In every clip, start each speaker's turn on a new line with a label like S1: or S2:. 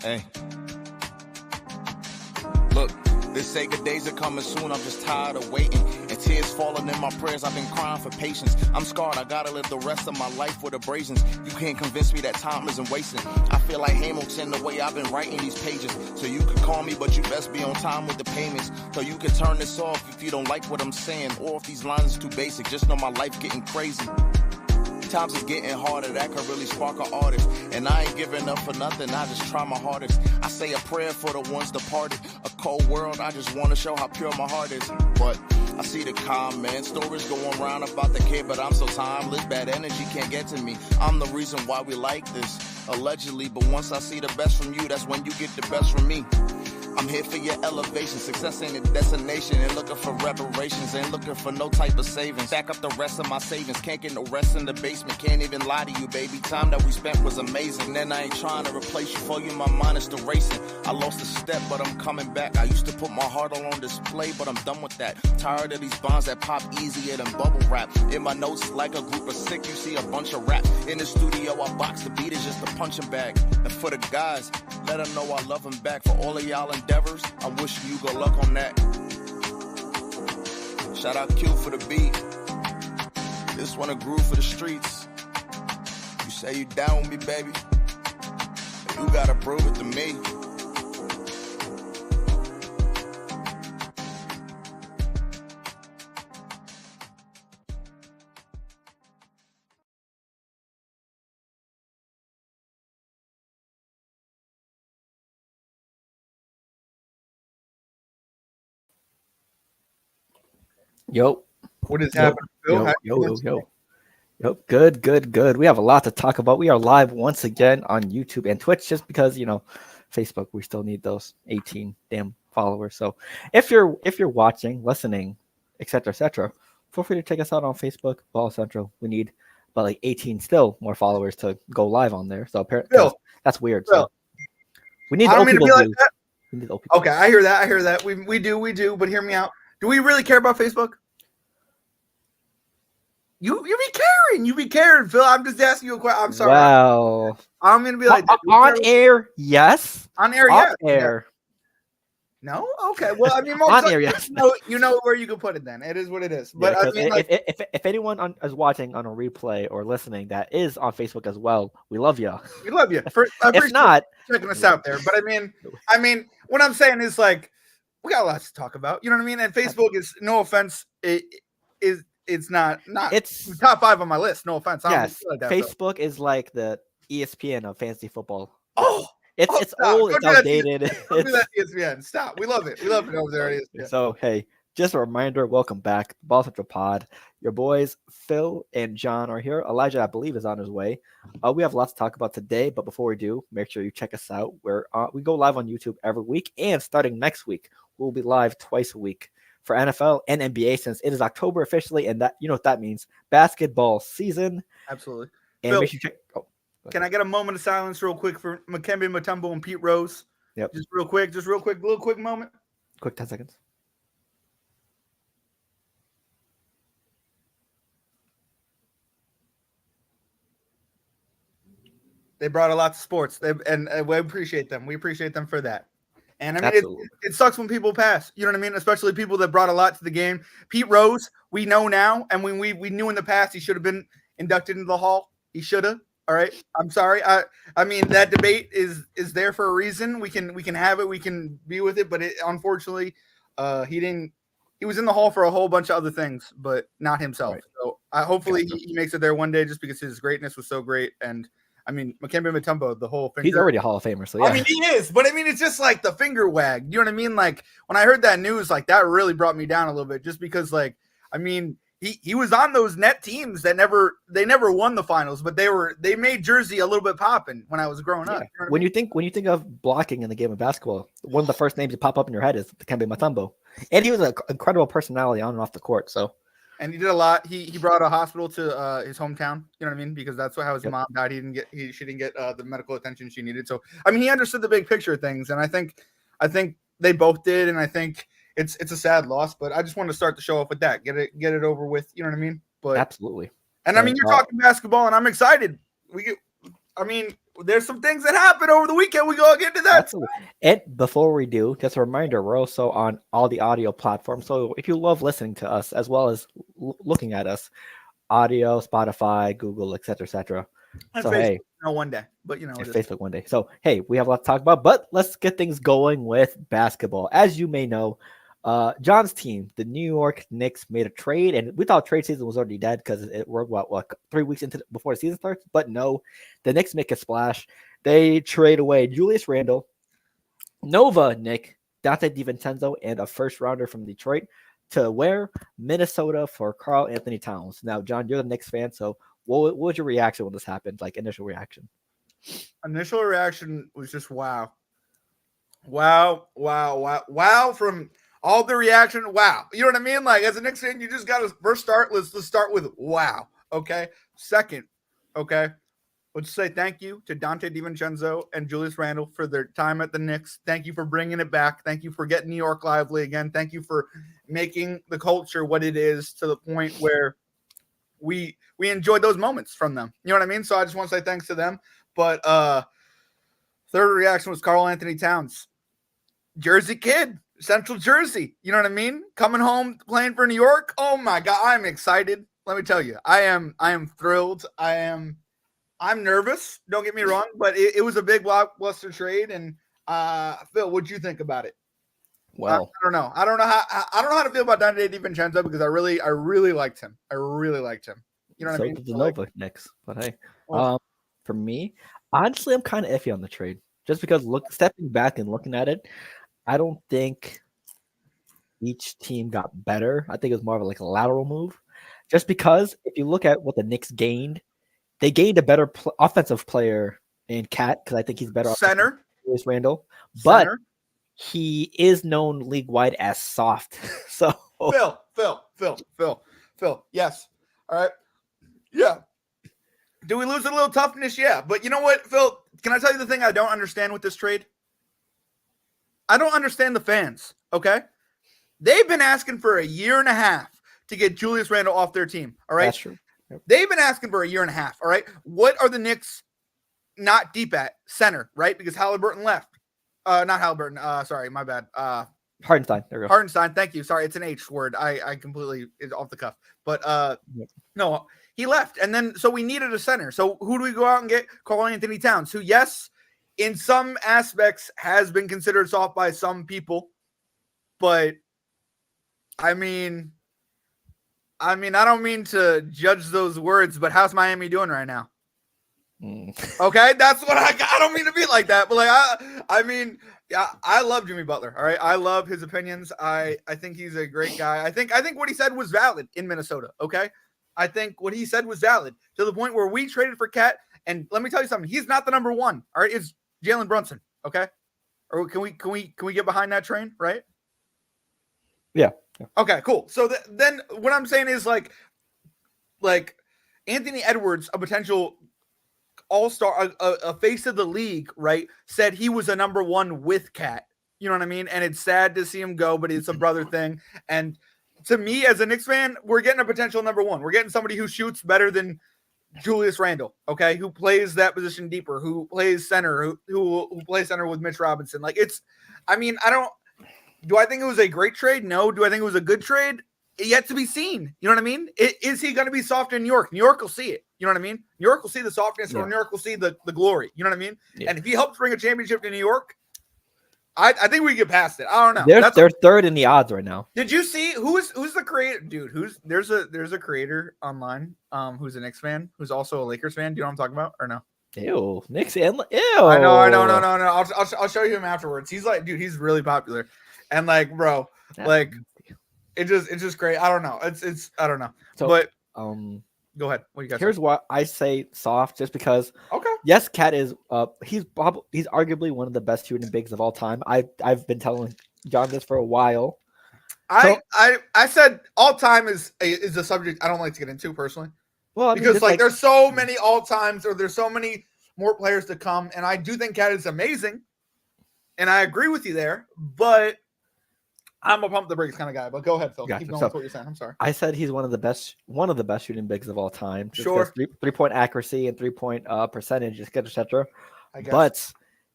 S1: Hey. Look, they say good days are coming soon. I'm just tired of waiting. And tears falling in my prayers. I've been crying for patience. I'm scarred. I gotta live the rest of my life with abrasions. You can't convince me that time isn't wasting. I feel like Hamilton the way I've been writing these pages. So you can call me, but you best be on time with the payments. So you can turn this off if you don't like what I'm saying. Or if these lines are too basic. Just know my life getting crazy. Times is getting harder, that could really spark an artist. And I ain't giving up for nothing, I just try my hardest. I say a prayer for the ones departed. A cold world, I just want to show how pure my heart is. But I see the comments, stories going around about the kid, but I'm so timeless, bad energy can't get to me. I'm the reason why we like this, allegedly. But once I see the best from you, that's when you get the best from me. I'm here for your elevation. Success ain't a destination. Ain't looking for reparations. Ain't looking for no type of savings. Stack up the rest of my savings. Can't get no rest in the basement. Can't even lie to you, baby. Time that we spent was amazing. And I ain't trying to replace you for you. My mind is still racing. I lost a step, but I'm coming back. I used to put my heart all on display, but I'm done with that. Tired of these bonds that pop easier than bubble wrap. In my notes, like a group of sick, you see a bunch of rap. In the studio, I box the beat is just a punching bag. And for the guys, let them know I love them back. For all of y'all endeavors, I'm wishing you good luck on that. Shout out Q for the beat. This one a groove for the streets. You say you down with me, baby. You gotta prove it to me.
S2: Yo.
S3: What is happening, Phil?
S2: Yo. Good. We have a lot to talk about. We are live once again on YouTube and Twitch just because, Facebook, we still need those 18 damn followers. So if you're watching, listening, etc., feel free to check us out on Facebook, Ball Central. We need about like 18 still more followers to go live on there. So apparently that's weird. So we need old people to do.
S3: Okay, I hear that. We do, but hear me out. Do we really care about Facebook? You be caring, Phil. I'm just asking you a question. I'm sorry.
S2: Wow.
S3: I'm gonna be like
S2: on air, yes.
S3: On air,
S2: yes.
S3: On air. No? Okay. Well, I mean,
S2: on air, yes.
S3: You know where you can put it then. It is what it is. But
S2: I mean, if anyone is watching on a replay or listening that is on Facebook as well, we love you.
S3: We love you.
S2: If not,
S3: checking us out there. But I mean, what I'm saying is like we got lots to talk about. You know what I mean? And Facebook is, no offense, it's not it's top 5 on my list. No offense.
S2: Yes,
S3: like that,
S2: Facebook is like the ESPN of fantasy football.
S3: It's
S2: old. It's outdated.
S3: Don't do that, ESPN. Stop. We love it. We love it over there. ESPN.
S2: So hey, just a reminder. Welcome back, Ball Central Pod. Your boys Phil and John are here. Elijah, I believe, is on his way. We have lots to talk about today, but before we do, make sure you check us out. We go live on YouTube every week, and starting next week, we'll be live twice a week for NFL and NBA since it is October officially, and that you know what that means. Basketball season.
S3: Absolutely.
S2: And
S3: Phil,
S2: make sure you check.
S3: Can I get a moment of silence real quick for Dikembe Mutombo and Pete Rose?
S2: Yep.
S3: Just real quick, little quick moment.
S2: Quick 10 seconds.
S3: They brought a lot to sports, and we appreciate them. We appreciate them for that. And I mean, it sucks when people pass. You know what I mean? Especially people that brought a lot to the game. Pete Rose, we know now, and when we knew in the past he should have been inducted into the Hall. He should have. All right. I'm sorry. I mean, that debate is there for a reason. We can have it. We can be with it. But unfortunately, he didn't. He was in the Hall for a whole bunch of other things, but not himself. Right. So hopefully he makes it there one day, just because his greatness was so great. And I mean, Dikembe Mutombo, the whole finger.
S2: He's already a Hall of Famer, so yeah.
S3: I mean, he is, but I mean, it's just like the finger wag. You know what I mean? Like when I heard that news, like that really brought me down a little bit, just because, like, I mean, he was on those net teams that never won the finals, but they made Jersey a little bit popping when I was growing up. You know
S2: when you think of blocking in the game of basketball, one of the first names that pop up in your head is Dikembe Mutombo, and he was an incredible personality on and off the court. So.
S3: And he did a lot. He brought a hospital to his hometown. You know what I mean? Because that's how his mom died. She didn't get the medical attention she needed. So I mean, he understood the big picture of things, and I think they both did. And I think it's a sad loss. But I just wanted to start the show off with that. Get it over with. You know what I mean? But
S2: absolutely.
S3: And I mean, you're talking basketball, and I'm excited. there's some things that happened over the weekend. We go get into that.
S2: Absolutely. And before we do, just a reminder, we're also on all the audio platforms. So if you love listening to us as well as looking at us, audio, Spotify, Google, etc.
S3: And
S2: So
S3: Facebook,
S2: hey,
S3: one day, but
S2: Facebook one day. So hey, we have a lot to talk about, but let's get things going with basketball. As you may know, John's team, the New York Knicks, made a trade, and we thought trade season was already dead because we're what 3 weeks into before the season starts. But no, the Knicks make a splash. They trade away Julius Randle, Nova Nick, Dante DiVincenzo, and a first rounder from Detroit to where? Minnesota for Karl Anthony Towns. Now, John, you're the Knicks fan, so what was your reaction when this happened? Like initial reaction?
S3: Initial reaction was just wow. From all the reaction, wow. You know what I mean? Like as a Knicks fan, you just got to first start. Let's start with wow. Okay. Second, okay. Let's say thank you to Dante DiVincenzo and Julius Randle for their time at the Knicks. Thank you for bringing it back. Thank you for getting New York lively again. Thank you for making the culture what it is to the point where we enjoyed those moments from them. You know what I mean? So I just want to say thanks to them. But third reaction was Karl Anthony Towns. Jersey kid, Central Jersey. You know what I mean? Coming home, playing for New York. Oh my God, I'm excited. Let me tell you, I am thrilled. I'm nervous. Don't get me wrong, but it was a big blockbuster trade. And Phil, what'd you think about it?
S2: Well,
S3: I don't know. I don't know how to feel about Dante DiVincenzo because I really liked him. I really liked him. You know what I mean?
S2: So did the Nova Knicks, but hey, for me, honestly, I'm kind of iffy on the trade just because stepping back and looking at it, I don't think each team got better. I think it was more of like a lateral move, just because if you look at what the Knicks gained. They gained a better offensive player in Cat because I think he's better
S3: center.
S2: Julius Randle, but he is known league wide as soft. So
S3: Phil. Yes. All right. Yeah. Do we lose a little toughness? Yeah. But you know what, Phil? Can I tell you the thing I don't understand with this trade? I don't understand the fans. Okay. They've been asking for a year and a half to get Julius Randle off their team. All right.
S2: That's true.
S3: Yep. They've been asking for a year and a half. All right. What are the Knicks not deep at? Center, right? Because Halliburton left. Not Halliburton. Sorry, my bad.
S2: Hartenstein. There we go.
S3: Hartenstein. Thank you. Sorry, it's an H word. I completely is off the cuff. But no, he left. And then so we needed a center. So who do we go out and get? Karl Anthony Towns, who, yes, in some aspects has been considered soft by some people. But I mean, I don't mean to judge those words, but how's Miami doing right now? Okay, that's what I don't mean to be like that, but like I mean, yeah, I love Jimmy Butler. All right, I love his opinions. I think he's a great guy. I think what he said was valid in Minnesota. Okay, I think what he said was valid to the point where we traded for Cat. And let me tell you something. He's not the number one. All right, it's Jalen Brunson. Okay, or can we get behind that train? Right?
S2: Yeah.
S3: Okay, cool. So then what I'm saying is like Anthony Edwards, a potential all-star, a face of the league, right, said he was a number one with Cat. You know what I mean? And it's sad to see him go, but it's a brother thing. And to me, as a Knicks fan, we're getting a potential number one. We're getting somebody who shoots better than Julius Randle, okay, who plays that position deeper, who plays center, who plays center with Mitch Robinson. Like do I think it was a great trade? No. Do I think it was a good trade? Yet to be seen. You know what I mean? Is he going to be soft in New York? New York will see it. You know what I mean? New York will see the softness, or New York will see the glory. You know what I mean? Yeah. And if he helps bring a championship to New York, I think we get past it. I don't know.
S2: They're third in the odds right now.
S3: Did you see who's the creator? Dude, there's a creator online who's a Knicks fan, who's also a Lakers fan. Do you know what I'm talking about or no?
S2: Ew, Knicks and ew.
S3: I know. No. I'll show you him afterwards. He's like, dude, he's really popular. And like, bro, like it's just great. I don't know. It's I don't know. So, but go ahead. What you got?
S2: Here's why I say soft, just because. Okay. Yes, Cat is he's arguably one of the best shooting bigs of all time. I've been telling John this for a while.
S3: I said all time is a subject I don't like to get into personally. Well, because like there's so many all times, or there's so many more players to come, and I do think Cat is amazing, and I agree with you there, but I'm a pump the brakes kind of guy. But go ahead, Phil. Gotcha. Keep going with what you're saying. I'm sorry.
S2: I said he's one of the best shooting bigs of all time.
S3: Sure.
S2: 3-point accuracy and 3-point percentage, etc.
S3: I guess.
S2: But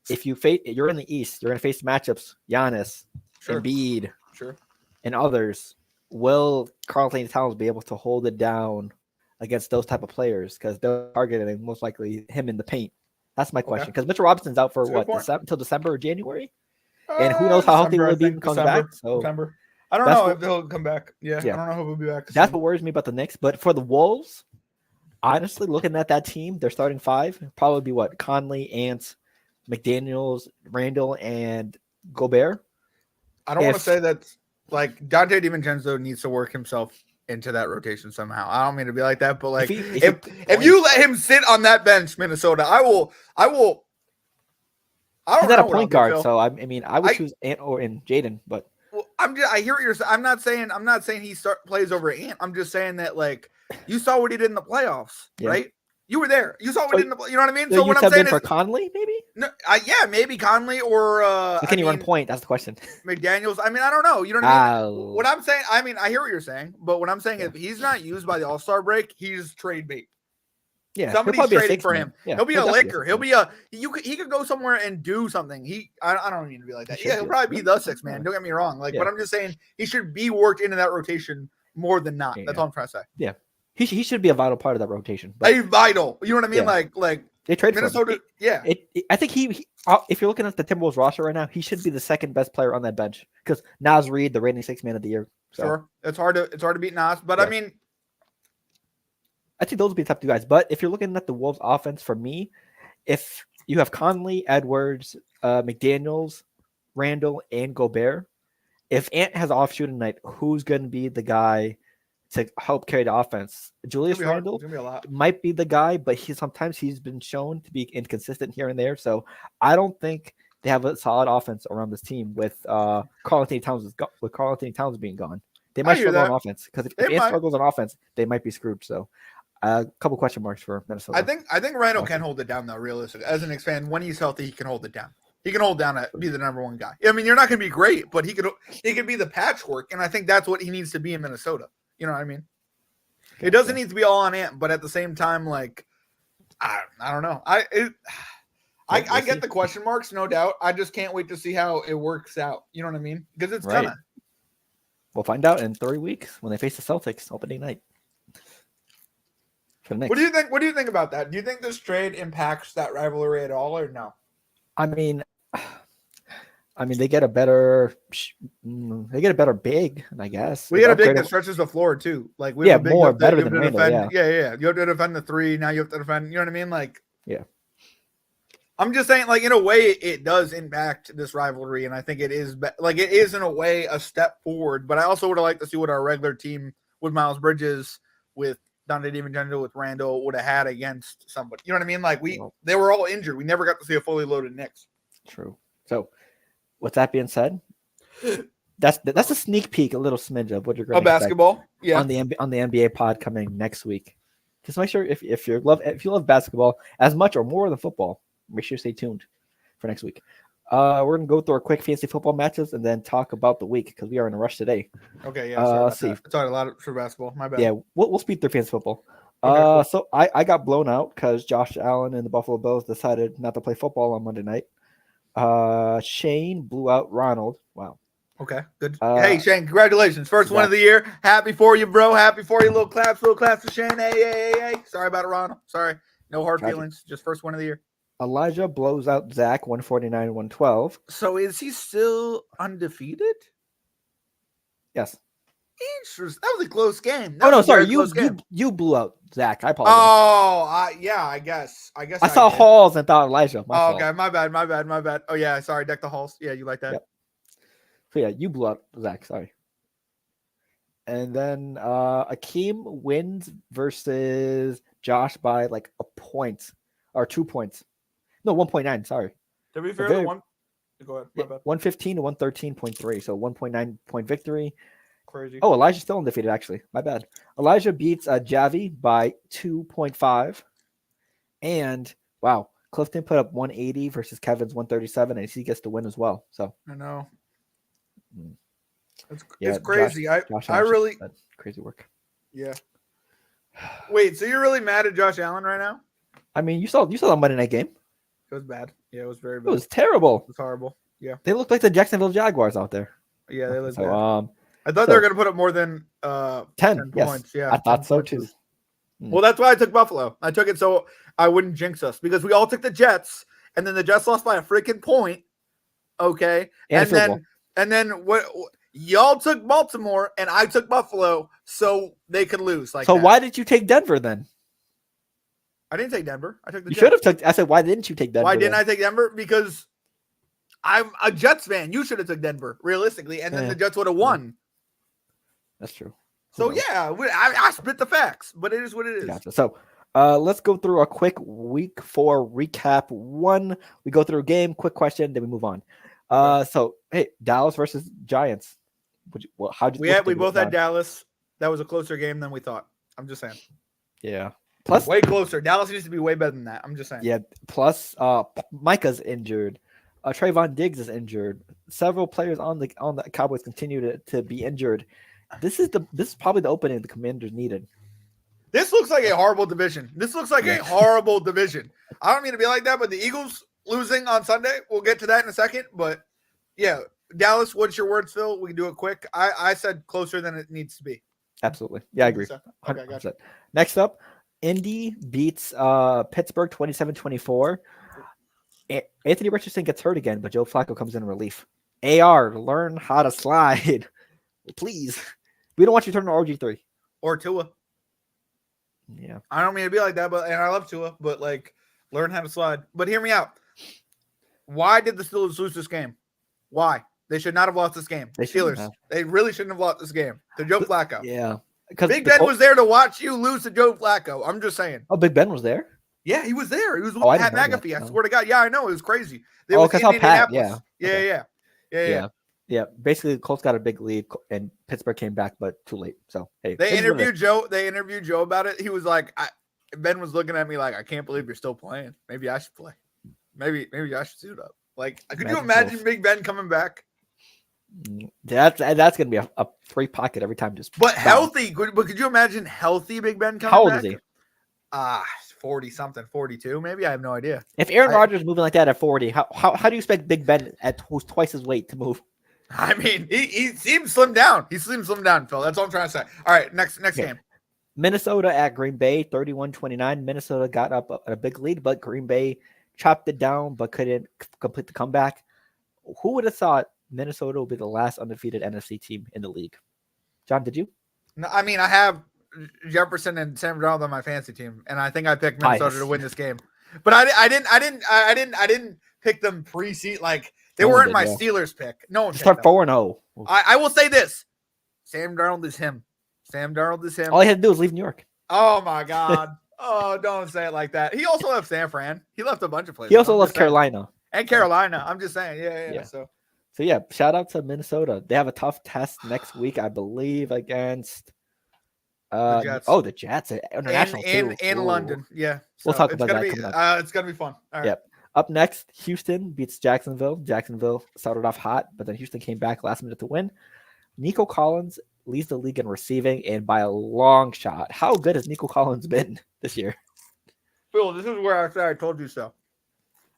S2: if you're in the East, you're going to face matchups, Giannis, Embiid, and others. Will Karl-Anthony Towns be able to hold it down against those type of players? Because they're targeting most likely him in the paint. That's my question. Because Mitchell Robinson's out for until December or January, and who knows how healthy will be when he comes back. So
S3: December. I don't know if he'll come back. Yeah, I don't know if he'll be back.
S2: That's what worries me about the Knicks. But for the Wolves, honestly, looking at that team, their starting five probably be what? Conley, Ant, McDaniels, Randall, and Gobert.
S3: I don't want to say that like Dante DiVincenzo needs to work himself into that rotation somehow. I don't mean to be like that, but like if you let him sit on that bench, Minnesota, I will.
S2: He's not a point guard, so I mean, I would choose Ant or Jaden, but.
S3: Well, I hear what you're saying. I'm not saying he plays over Ant. I'm just saying that like you saw what he did in the playoffs, right? You were there. You saw what he did in the. You know what I mean?
S2: So what I'm saying is for Conley, maybe.
S3: No, maybe Conley or.
S2: Can you run point? That's the question.
S3: McDaniels. I mean, I don't know. You know what I mean? What I'm saying. I mean, I hear what you're saying, but what I'm saying is he's not used by the All-Star break. He's trade bait.
S2: Yeah,
S3: somebody's trading for him. Yeah, he'll be a licker. He'll be he could go somewhere and do something. I don't mean to be like that. Yeah, he'll probably be the sixth man. Don't get me wrong. Like, but I'm just saying he should be worked into that rotation more than not. That's all I'm trying to say.
S2: Yeah, he should be a vital part of that rotation.
S3: Vital. You know what I mean? Like
S2: they trade
S3: Minnesota.
S2: I think he if you're looking at the Timberwolves roster right now, he should be the second best player on that bench because Naz Reid, the reigning sixth man of the year. So.
S3: Sure, it's hard to beat Naz, but I mean.
S2: I think those would be the top two guys. But if you're looking at the Wolves offense, for me, if you have Conley, Edwards, McDaniels, Randall, and Gobert, if Ant has off shooting night, who's going to be the guy to help carry the offense? Julius Randle might be the guy, but sometimes he's been shown to be inconsistent here and there. So I don't think they have a solid offense around this team with Karl-Anthony Towns being gone. They might struggle on offense because if Ant struggles on offense, they might be screwed. So. A couple question marks for Minnesota.
S3: I think Randall can hold it down though. Realistically, as an Knicks fan, when he's healthy, he can hold it down. He can hold down to be the number one guy. I mean, you're not going to be great, but he could be the patchwork, and I think that's what he needs to be in Minnesota. You know what I mean? It doesn't need to be all on Ant, but at the same time, like I don't know. I get the question marks, no doubt. I just can't wait to see how it works out. You know what I mean? Because it's gonna.
S2: We'll find out in 3 weeks when they face the Celtics opening night.
S3: What do you think? What do you think about that? Do you think this trade impacts that rivalry at all, or no?
S2: I mean, they get a better big, I guess.
S3: We get a big that stretches the floor too. Like we have a big
S2: more better than Randall.
S3: Yeah. You have to defend the three. Now you have to defend. You know what I mean? Like,
S2: yeah.
S3: I'm just saying, like in a way, it does impact this rivalry, and I think it is like it is in a way a step forward. But I also would have liked to see what our regular team with Miles Bridges, with Dante DiVincenzo, with Randall would have had against somebody. You know what I mean? Like they were all injured. We never got to see a fully loaded Knicks.
S2: True. So, with that being said, that's a sneak peek, a little smidge of what you're going to
S3: basketball. Yeah.
S2: On the NBA pod coming next week. Just make sure if you love basketball as much or more than football, make sure you stay tuned for next week. We're going to go through our quick fantasy football matches and then talk about the week because we are in a rush today.
S3: Okay, yeah. Let's see. It's already a lot for basketball. My bad.
S2: Yeah, we'll speed through fantasy football.
S3: Okay, cool.
S2: So I got blown out because Josh Allen and the Buffalo Bills decided not to play football on Monday night. Shane blew out Ronald. Wow.
S3: Okay, good. Hey, Shane, congratulations. First win of the year. Happy for you, bro. Happy for you. Little claps for Shane. Hey. Sorry about it, Ronald. Sorry. No hard feelings. Just first win of the year.
S2: Elijah blows out Zach 149-112.
S3: So is he still undefeated?
S2: Yes.
S3: Interesting. That was a close game.
S2: Sorry. You blew out Zach. I apologize.
S3: Oh, yeah. I guess
S2: I saw Halls and thought Elijah.
S3: Okay. My bad. Oh yeah. Sorry. Deck the Halls. Yeah, you like that?
S2: Yep. So yeah, you blew out Zach. Sorry. And then Akeem wins versus Josh by like a point or 2 points. No, 1.9. Sorry.
S3: To be fair, go ahead. My bad.
S2: 115 to 113.3. So 1.9 point victory.
S3: Crazy.
S2: Oh, Elijah's still undefeated, actually. My bad. Elijah beats Javi by 2.5. And wow, Clifton put up 180 versus Kevin's 137, and he gets the win as well. So
S3: I know. It's crazy. Josh I really
S2: crazy work.
S3: Yeah. Wait, so you're really mad at Josh Allen right now?
S2: I mean, you saw the Monday night game.
S3: It was bad. Yeah, it was very
S2: It
S3: bad.
S2: was terrible.
S3: It was horrible. Yeah.
S2: They looked like the Jacksonville Jaguars out there.
S3: Yeah, they looked
S2: So,
S3: bad. I thought they were going to put up more than
S2: 10 yes.
S3: points. Yeah,
S2: I thought so
S3: points
S2: too.
S3: Well, that's why I took Buffalo. I took it so I wouldn't jinx us because we all took the Jets, and then the Jets lost by a freaking point. Okay, and then what? Y'all took Baltimore, and I took Buffalo, so they could lose. Like, so
S2: why did you take Denver then?
S3: I didn't take Denver. I took the.
S2: You should have took. I said, why didn't you take Denver?
S3: Why didn't I take Denver? Because I'm a Jets fan. You should have took Denver realistically, and then the Jets would have won.
S2: That's true.
S3: So yeah, I spit the facts, but it is what it is.
S2: Gotcha. So let's go through a quick week 4 recap. One, we go through a game, quick question, then we move on. So hey, Dallas versus Giants. How'd you?
S3: We both had Dallas. That was a closer game than we thought. I'm just saying.
S2: Yeah. Plus,
S3: way closer. Dallas needs to be way better than that. I'm just saying.
S2: Yeah. Plus, Micah's injured. Trayvon Diggs is injured. Several players on the Cowboys continue to be injured. This is probably the opening the Commanders needed.
S3: This looks like a horrible division. A horrible division. I don't mean to be like that, but the Eagles losing on Sunday. We'll get to that in a second. But yeah, Dallas, what's your words, Phil? We can do it quick. I said closer than it needs to be.
S2: Absolutely. Yeah, I agree.
S3: Okay, gotcha.
S2: Next up, Indy beats Pittsburgh 27-24. Anthony Richardson gets hurt again, but Joe Flacco comes in relief. AR, learn how to slide. Please. We don't want you to turn to RG3.
S3: Or Tua.
S2: Yeah.
S3: I don't mean to be like that, and I love Tua, but like learn how to slide. But hear me out. Why did the Steelers lose this game? Why? They should not have lost this game. They really shouldn't have lost this game to Joe Flacco.
S2: Yeah.
S3: Big Ben was there to watch you lose to Joe Flacco. I'm just saying.
S2: Oh, Big Ben was there?
S3: Yeah, he was there. He was with Pat McAfee. I swear to God. Yeah, I know. It was crazy. They
S2: because how Pat, yeah. Yeah. Basically, the Colts got a big lead, and Pittsburgh came back, but too late. So hey,
S3: they interviewed Joe. They interviewed Joe about it. He was like, Ben was looking at me like, I can't believe you're still playing. Maybe I should play. Maybe I should suit up. Like, could you imagine Big Ben coming back?
S2: That's gonna be a free pocket every time.
S3: But healthy. But could you imagine healthy Big Ben coming back?
S2: How old is he?
S3: 40 something, 42 maybe. I have no idea.
S2: If Aaron Rodgers is moving like that at 40, how do you expect Big Ben who's twice his weight to move?
S3: I mean, he seems slimmed down. He seems slimmed down, Phil. That's all I'm trying to say. All right, next game.
S2: Minnesota at Green Bay, 31-29. Minnesota got up a big lead, but Green Bay chopped it down, but couldn't complete the comeback. Who would have thought Minnesota would be the last undefeated NFC team in the league? John, did you?
S3: No, I mean, I have Jefferson and Sam Darnold on my fantasy team, and I think I picked Minnesota to win this game. But I didn't pick them pre-seat. Like they weren't my Steelers pick. No one
S2: start 4-0.
S3: I will say this: Sam Darnold is him. All
S2: he had to do was leave New York.
S3: Oh my God! Oh, don't say it like that. He also left San Fran. He left a bunch of places.
S2: He also left Carolina.
S3: And Carolina. I'm just saying. Yeah. So
S2: yeah, shout out to Minnesota. They have a tough test next week, I believe, against
S3: the Jets.
S2: The Jets. International
S3: in London. Yeah.
S2: We'll talk about that.
S3: It's gonna be fun. All right.
S2: Yep. Up next, Houston beats Jacksonville. Jacksonville started off hot, but then Houston came back last minute to win. Nico Collins leads the league in receiving, and by a long shot. How good has Nico Collins been this year?
S3: Phil, this is where I said I told you so.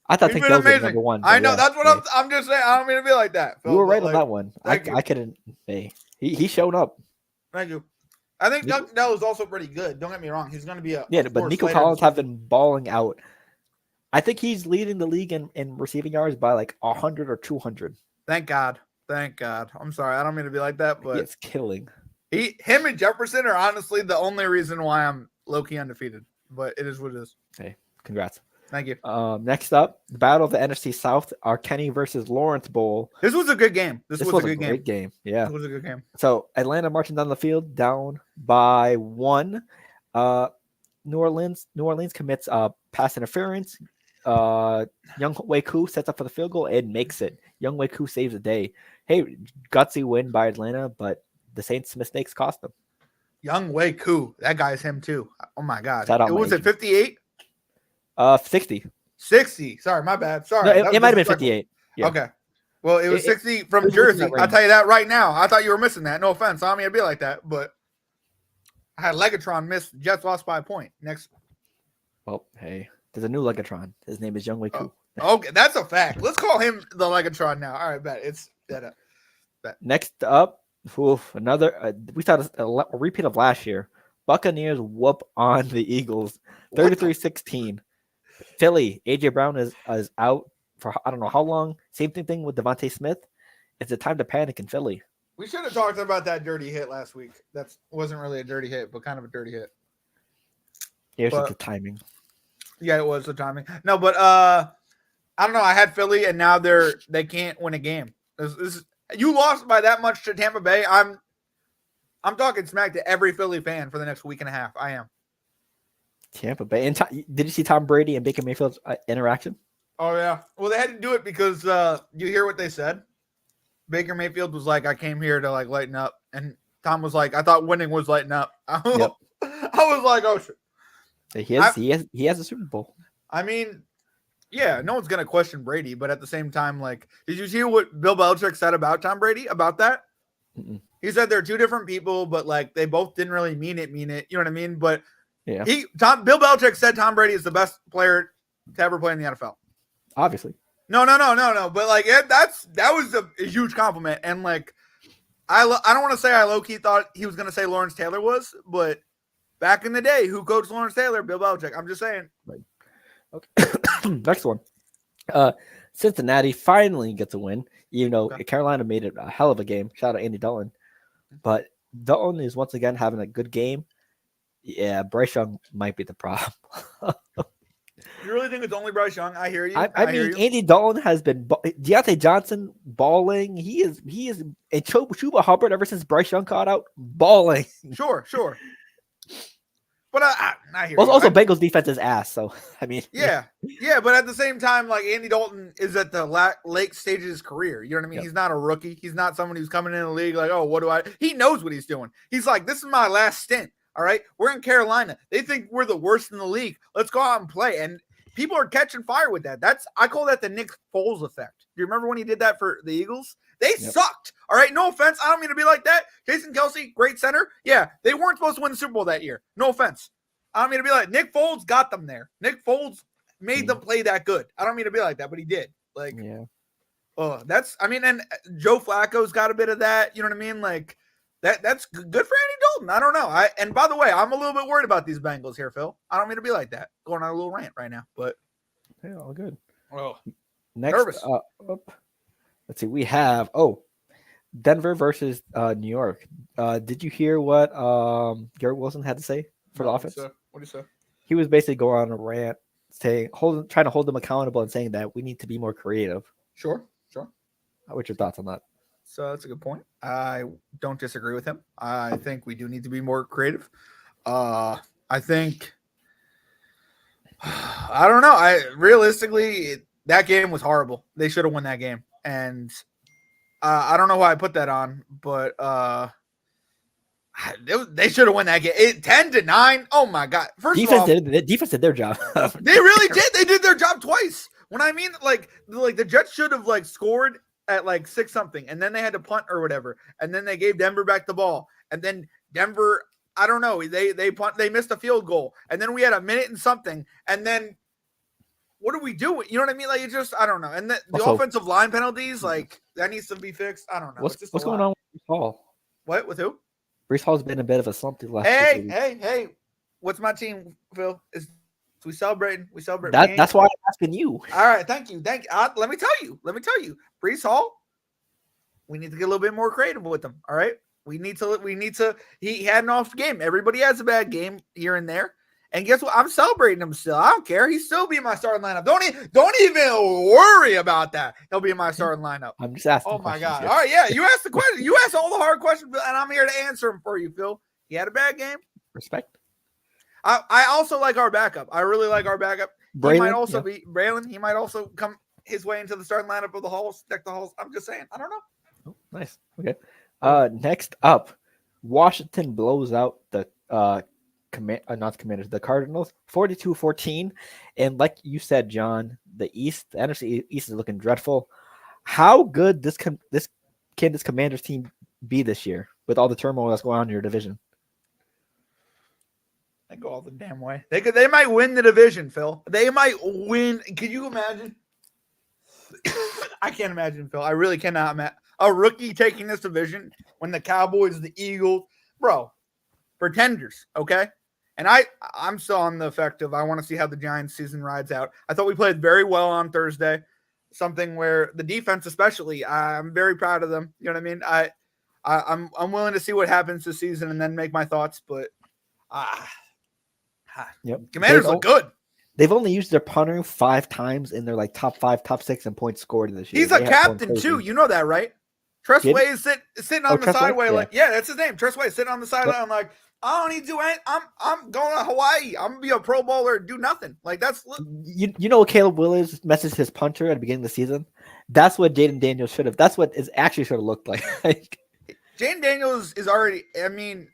S2: I thought Tank Hill was number one.
S3: I know. That's what I'm just saying. I don't mean to be like that. Phil,
S2: you were right on that one. I couldn't say. He showed up.
S3: Thank you. I think Doug Dell is also pretty good. Don't get me wrong. He's going to be
S2: but Nico Collins have been balling out. I think he's leading the league in receiving yards by like 100 or 200.
S3: Thank God. I'm sorry. I don't mean to be like that, but
S2: it's killing.
S3: Him and Jefferson are honestly the only reason why I'm low-key undefeated. But it is what it is.
S2: Hey, congrats.
S3: Thank you.
S2: Next up, the battle of the NFC South, our Kenny versus Lawrence Bowl.
S3: This was a good game. This was a
S2: great game. Yeah.
S3: This was a good game.
S2: So Atlanta marching down the field, down by 1. New Orleans commits pass interference. Young Wei Koo sets up for the field goal and makes it. Young Wei Koo saves the day. Hey, gutsy win by Atlanta, but the Saints' mistakes cost them.
S3: Young Wei Koo, that guy's him too. Oh my God. Was it 58?
S2: 60.
S3: 60. Sorry, my bad. Sorry.
S2: No, it might have been 58. Yeah.
S3: Okay. Well, it was 60 from Jersey. I'll tell you that right now. I thought you were missing that. No offense. I don't mean to be like that, but I had Legatron miss. Jets lost by a point. Next.
S2: Well, hey, there's a new Legatron. His name is Young Wei Koo.
S3: Okay, that's a fact. Let's call him the Legatron now. All right, bet it's bet.
S2: Next up, another. We thought a repeat of last year. Buccaneers whoop on the Eagles, 33-16. Philly, AJ Brown is out for I don't know how long. Same thing with Davante Smith. It's a time to panic in Philly.
S3: We should have talked about that dirty hit last week. That wasn't really a dirty hit, but kind of a dirty hit.
S2: Here's the timing.
S3: Yeah, it was the timing. No, but I don't know. I had Philly, and now they can't win a game. You lost by that much to Tampa Bay. I'm talking smack to every Philly fan for the next week and a half. I am.
S2: Tampa Bay. And did you see Tom Brady and Baker Mayfield's interaction?
S3: Oh yeah. Well, they had to do it because you hear what they said. Baker Mayfield was like, "I came here to like lighten up," and Tom was like, "I thought winning was lighten up." Yep. I was like, "Oh shit."
S2: He has a Super Bowl.
S3: I mean, yeah, no one's gonna question Brady, but at the same time, like, did you hear what Bill Belichick said about Tom Brady about that?
S2: Mm-mm.
S3: He said they're two different people, but like they both didn't really mean it. You know what I mean? But
S2: yeah,
S3: Bill Belichick said Tom Brady is the best player to ever play in the NFL.
S2: Obviously.
S3: No. But like that was a huge compliment, and like I don't want to say I low key thought he was gonna say Lawrence Taylor was, but back in the day, who coached Lawrence Taylor? Bill Belichick. I'm just saying.
S2: Right. Okay. Next one. Cincinnati finally gets a win, even though Carolina made it a hell of a game. Shout out Andy Dalton. But Dalton is once again having a good game. Yeah, Bryce Young might be the problem.
S3: You really think it's only Bryce Young? I hear you.
S2: I mean, Andy Dalton has been Deontay Johnson balling. He is and Chuba Hubbard ever since Bryce Young caught out balling.
S3: Sure. But I hear
S2: also Bengals defense is ass. So I mean,
S3: yeah. But at the same time, like Andy Dalton is at the late stage of his career. You know what I mean? Yep. He's not a rookie. He's not someone who's coming in the league like, oh, what do I? He knows what he's doing. He's like, this is my last stint. All right, we're in Carolina. They think we're the worst in the league. Let's go out and play. And people are catching fire with that. I call that the Nick Foles effect. Do you remember when he did that for the Eagles? They sucked. All right, no offense. I don't mean to be like that. Jason Kelce, great center. Yeah, they weren't supposed to win the Super Bowl that year. No offense. I don't mean to be like Nick Foles got them there. Nick Foles made them play that good. I don't mean to be like that, but he did. Like, and Joe Flacco's got a bit of that. You know what I mean? Like, that's good for Andy Dalton. I don't know. And by the way, I'm a little bit worried about these Bengals here, Phil. I don't mean to be like that. Going on a little rant right now, but
S2: yeah, all good.
S3: Oh,
S2: next
S3: nervous.
S2: Let's see. We have Denver versus New York. Did you hear what Garrett Wilson had to say for the offense?
S3: What did he say?
S2: He was basically going on a rant, trying to hold them accountable and saying that we need to be more creative.
S3: Sure.
S2: What's your thoughts on that?
S3: So that's a good point. I don't disagree with him. I think we do need to be more creative. I think, I don't know. Realistically, that game was horrible. They should have won that game. And I don't know why I put that on, but they should have won that game. 10-9. Oh my God!
S2: Defense did their job.
S3: They really did. They did their job twice. When I mean, like the Jets should have like scored at like 6-something, and then they had to punt or whatever, and then they gave Denver back the ball, and then Denver, I don't know, they missed a field goal, and then we had a minute and something, and then what are we doing? You know what I mean? Like, it's just, I don't know. And the offensive line penalties, like, that needs to be fixed. I don't know.
S2: What's going on with Breece Hall?
S3: What? With who?
S2: Breece Hall's been a bit of a slump the last
S3: Hey. What's my team, Phil? We celebrating. We celebrate.
S2: That's why I'm asking you.
S3: All right. Thank you. Let me tell you. Breece Hall, we need to get a little bit more creative with him. All right. We need to. He had an off game. Everybody has a bad game here and there. And guess what? I'm celebrating him still. I don't care. He's still be in my starting lineup. Don't even worry about that. He'll be in my starting lineup.
S2: I'm just asking.
S3: Oh my God. Here. All right. Yeah. You asked the question. You asked all the hard questions, and I'm here to answer them for you, Phil. He had a bad game.
S2: Respect.
S3: I also like our backup. I really like our backup.
S2: Braylon,
S3: he might also be Braylon. He might also come his way into the starting lineup of the Halls. Deck the Halls. I'm just saying. I don't know.
S2: Oh, nice. Okay. Next up, Washington blows out the the Cardinals 42-14. And like you said, John, the NFC East is looking dreadful. How good can this Commanders team be this year with all the turmoil that's going on in your division?
S3: They go all the damn way. They might win the division, Phil. They might win. Can you imagine? I can't imagine, Phil. I really cannot imagine a rookie taking this division when the Cowboys, the Eagles, bro, pretenders, okay? And I'm still on the effect of I want to see how the Giants season rides out. I thought we played very well on Thursday, something where the defense especially, I'm very proud of them. You know what I mean? I'm willing to see what happens this season and then make my thoughts, but Commanders look good.
S2: They've only used their punter 5 times in their like top 5, top 6 in points scored this year.
S3: He's a captain too. You know that, right? Tressway is sitting on the sideway. Like, yeah, that's his name. Tressway sitting on the sideline. I'm like, I don't need to do anything. I'm going to Hawaii. I'm gonna be a Pro Bowler, do nothing. Like that's
S2: you know Caleb Willis messaged his punter at the beginning of the season. That's what Jaden Daniels should have. That's what it actually should have looked like.
S3: Jaden Daniels is already. I mean,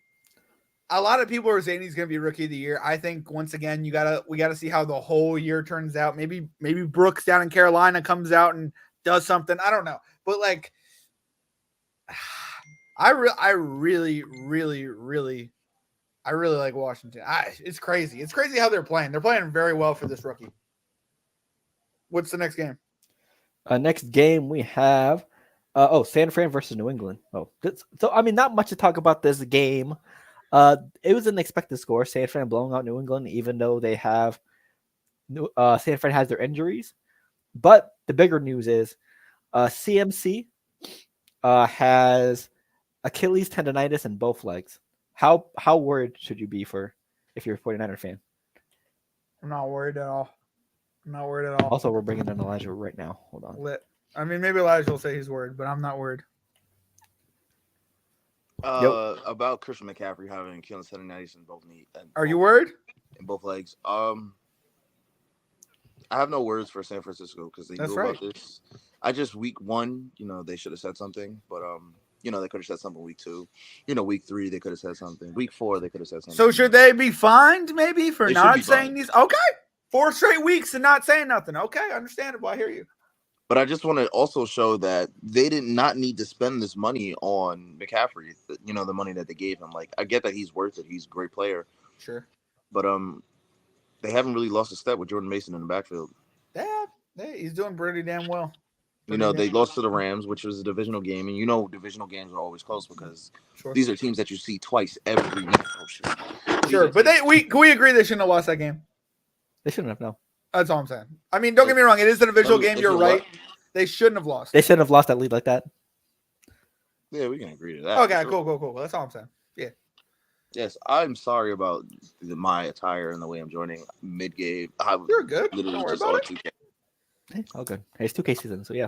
S3: a lot of people are saying he's going to be Rookie of the Year. I think once again we gotta see how the whole year turns out. Maybe Brooks down in Carolina comes out and does something. I don't know, but like, I really like Washington. It's crazy. It's crazy how they're playing. They're playing very well for this rookie. What's the next game?
S2: Next game we have, San Fran versus New England. So I mean, not much to talk about this game. It was an expected score. San Fran blowing out New England, even though they have San Fran has their injuries. But the bigger news is CMC has Achilles tendonitis in both legs. How worried should you be if you're a 49er fan?
S3: I'm not worried at all.
S2: Also, we're bringing in Elijah right now. Hold on.
S3: I mean, maybe Elijah will say he's worried, but I'm not worried.
S1: About Christian McCaffrey having Achilles tendonitis in both knees.
S3: Are you worried?
S1: In both legs. I have no words for San Francisco because they knew about this. Week 1, they should have said something, but they could have said something week 2. Week 3 they could have said something. Week 4 they could have said something.
S3: So should they be fined maybe for not saying these? Okay, 4 straight weeks and not saying nothing. Okay, understandable. I hear you.
S1: But I just want to also show that they did not need to spend this money on McCaffrey. The money that they gave him. Like, I get that he's worth it. He's a great player.
S3: Sure.
S1: But they haven't really lost a step with Jordan Mason in the backfield.
S3: Yeah, he's doing pretty damn well.
S1: They lost to the Rams, which was a divisional game, and divisional games are always close because these are teams that you see twice every week.
S3: Sure, but can we agree they shouldn't have lost that game?
S2: They shouldn't have. No.
S3: That's all I'm saying. I mean, don't get me wrong. It is a divisional game. You're right. They shouldn't have lost.
S2: They shouldn't have lost that lead like that.
S1: Yeah, we can agree to that.
S3: Okay, cool. That's all I'm saying. Yeah.
S1: Yes, I'm sorry about my attire and the way I'm joining mid-game.
S3: You're good.
S1: Literally
S3: don't worry
S1: just
S3: about
S1: all 2K.
S2: Oh, good. Hey, it's 2K season, so yeah.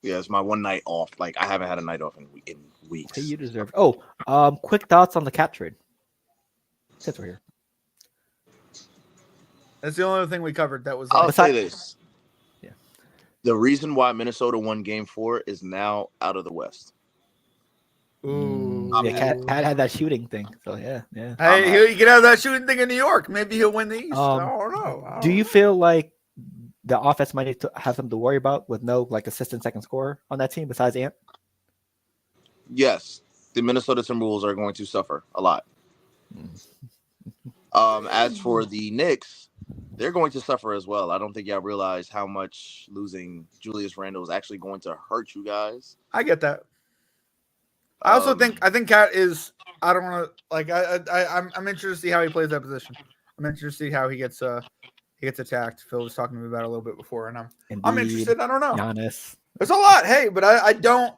S1: Yeah, it's my one night off. Like, I haven't had a night off in weeks.
S2: Hey, you deserve. Quick thoughts on the cap trade. Since we're here.
S3: That's the only other thing we covered. That was.
S1: I'll say this.
S2: Yeah.
S1: The reason why Minnesota won Game 4 is now out of the West.
S3: Ooh.
S2: Yeah, Cat had that shooting thing. So yeah.
S3: Hey, he can have that shooting thing in New York. Maybe he'll win the East. I don't know.
S2: Do you feel like the offense might need to have something to worry about with no assistant second scorer on that team besides Ant?
S1: Yes, the Minnesota Timberwolves are going to suffer a lot. As for the Knicks, they're going to suffer as well. I don't think y'all realize how much losing Julius Randle is actually going to hurt you guys.
S3: I get that. I also think Cat is. I don't want to I'm interested to see how he plays that position. I'm interested to see how he gets attacked. Phil was talking to me about it a little bit before, and I'm interested. I don't know.
S2: Giannis.
S3: There's a lot. Hey, but I don't.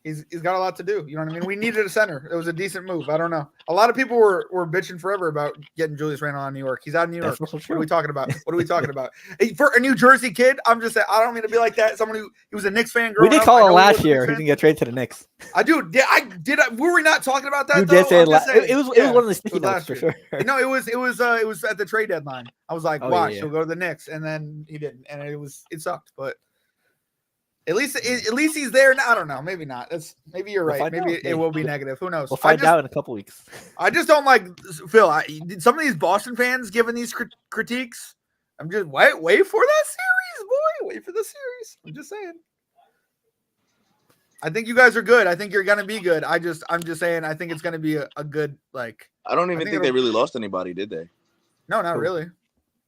S3: He's got a lot to do. You know what I mean? We needed a center. It was a decent move. I don't know. A lot of people were bitching forever about getting Julius Randle out of New York. He's out of New York. What are we talking about? For a New Jersey kid, I'm just saying, I don't mean to be like that. Someone he was a Knicks fan growing up.
S2: We did call it last year. He can get traded to the Knicks.
S3: I do. Were we not talking about that?
S2: You did say it. It was one of the sticky notes for sure.
S3: No, it was at the trade deadline. I was like, watch, he'll go to the Knicks, and then he didn't, and it sucked, but. At least he's there now. I don't know. Maybe not. Maybe you're right. Maybe it will be negative. Who knows?
S2: We'll find out in a couple weeks.
S3: I just don't like Phil. Some of these Boston fans giving these critiques. I'm just wait for that series, boy. Wait for the series. I'm just saying. I think you guys are good. I think you're gonna be good. I'm just saying. I think it's gonna be a good
S1: I don't even think they really lost anybody, did they?
S3: No, not really.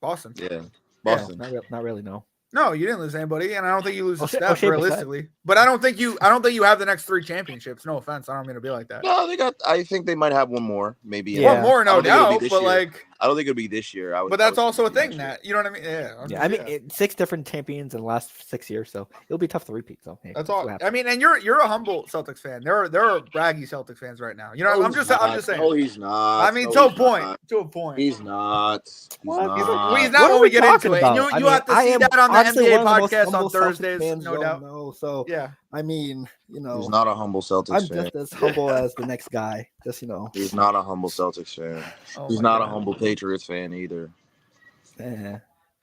S3: Boston.
S1: Yeah.
S4: Boston.
S2: Not really. No.
S3: No, you didn't lose anybody, and I don't think you lose to
S2: O'Shea
S3: Steph
S2: was
S3: realistically. But I don't think you have the next 3 championships. No offense, I don't mean to be like that.
S4: No, they got. I think they might have one more, maybe.
S2: Yeah.
S3: One more, no doubt. But like,
S4: I don't think it'll be this year.
S3: But that's also a thing that you know what I mean. Yeah.
S2: I mean, 6 different champions in the last 6 years, so it'll be tough to repeat. So hey,
S3: that's all. I mean, and you're a humble Celtics fan. There are braggy Celtics fans right now. You know, I'm just saying.
S4: No, he's not.
S3: I mean, to a point.
S4: He's not.
S3: He's not when we get into it. And you have to see that on the NBA podcast on Thursdays, no doubt.
S2: So
S3: yeah,
S2: I mean, you know,
S4: he's not a humble Celtics fan.
S2: I'm just as humble as the next guy. Just
S4: he's not a humble Celtics fan. He's not a humble Patriots fan either.
S2: Yeah.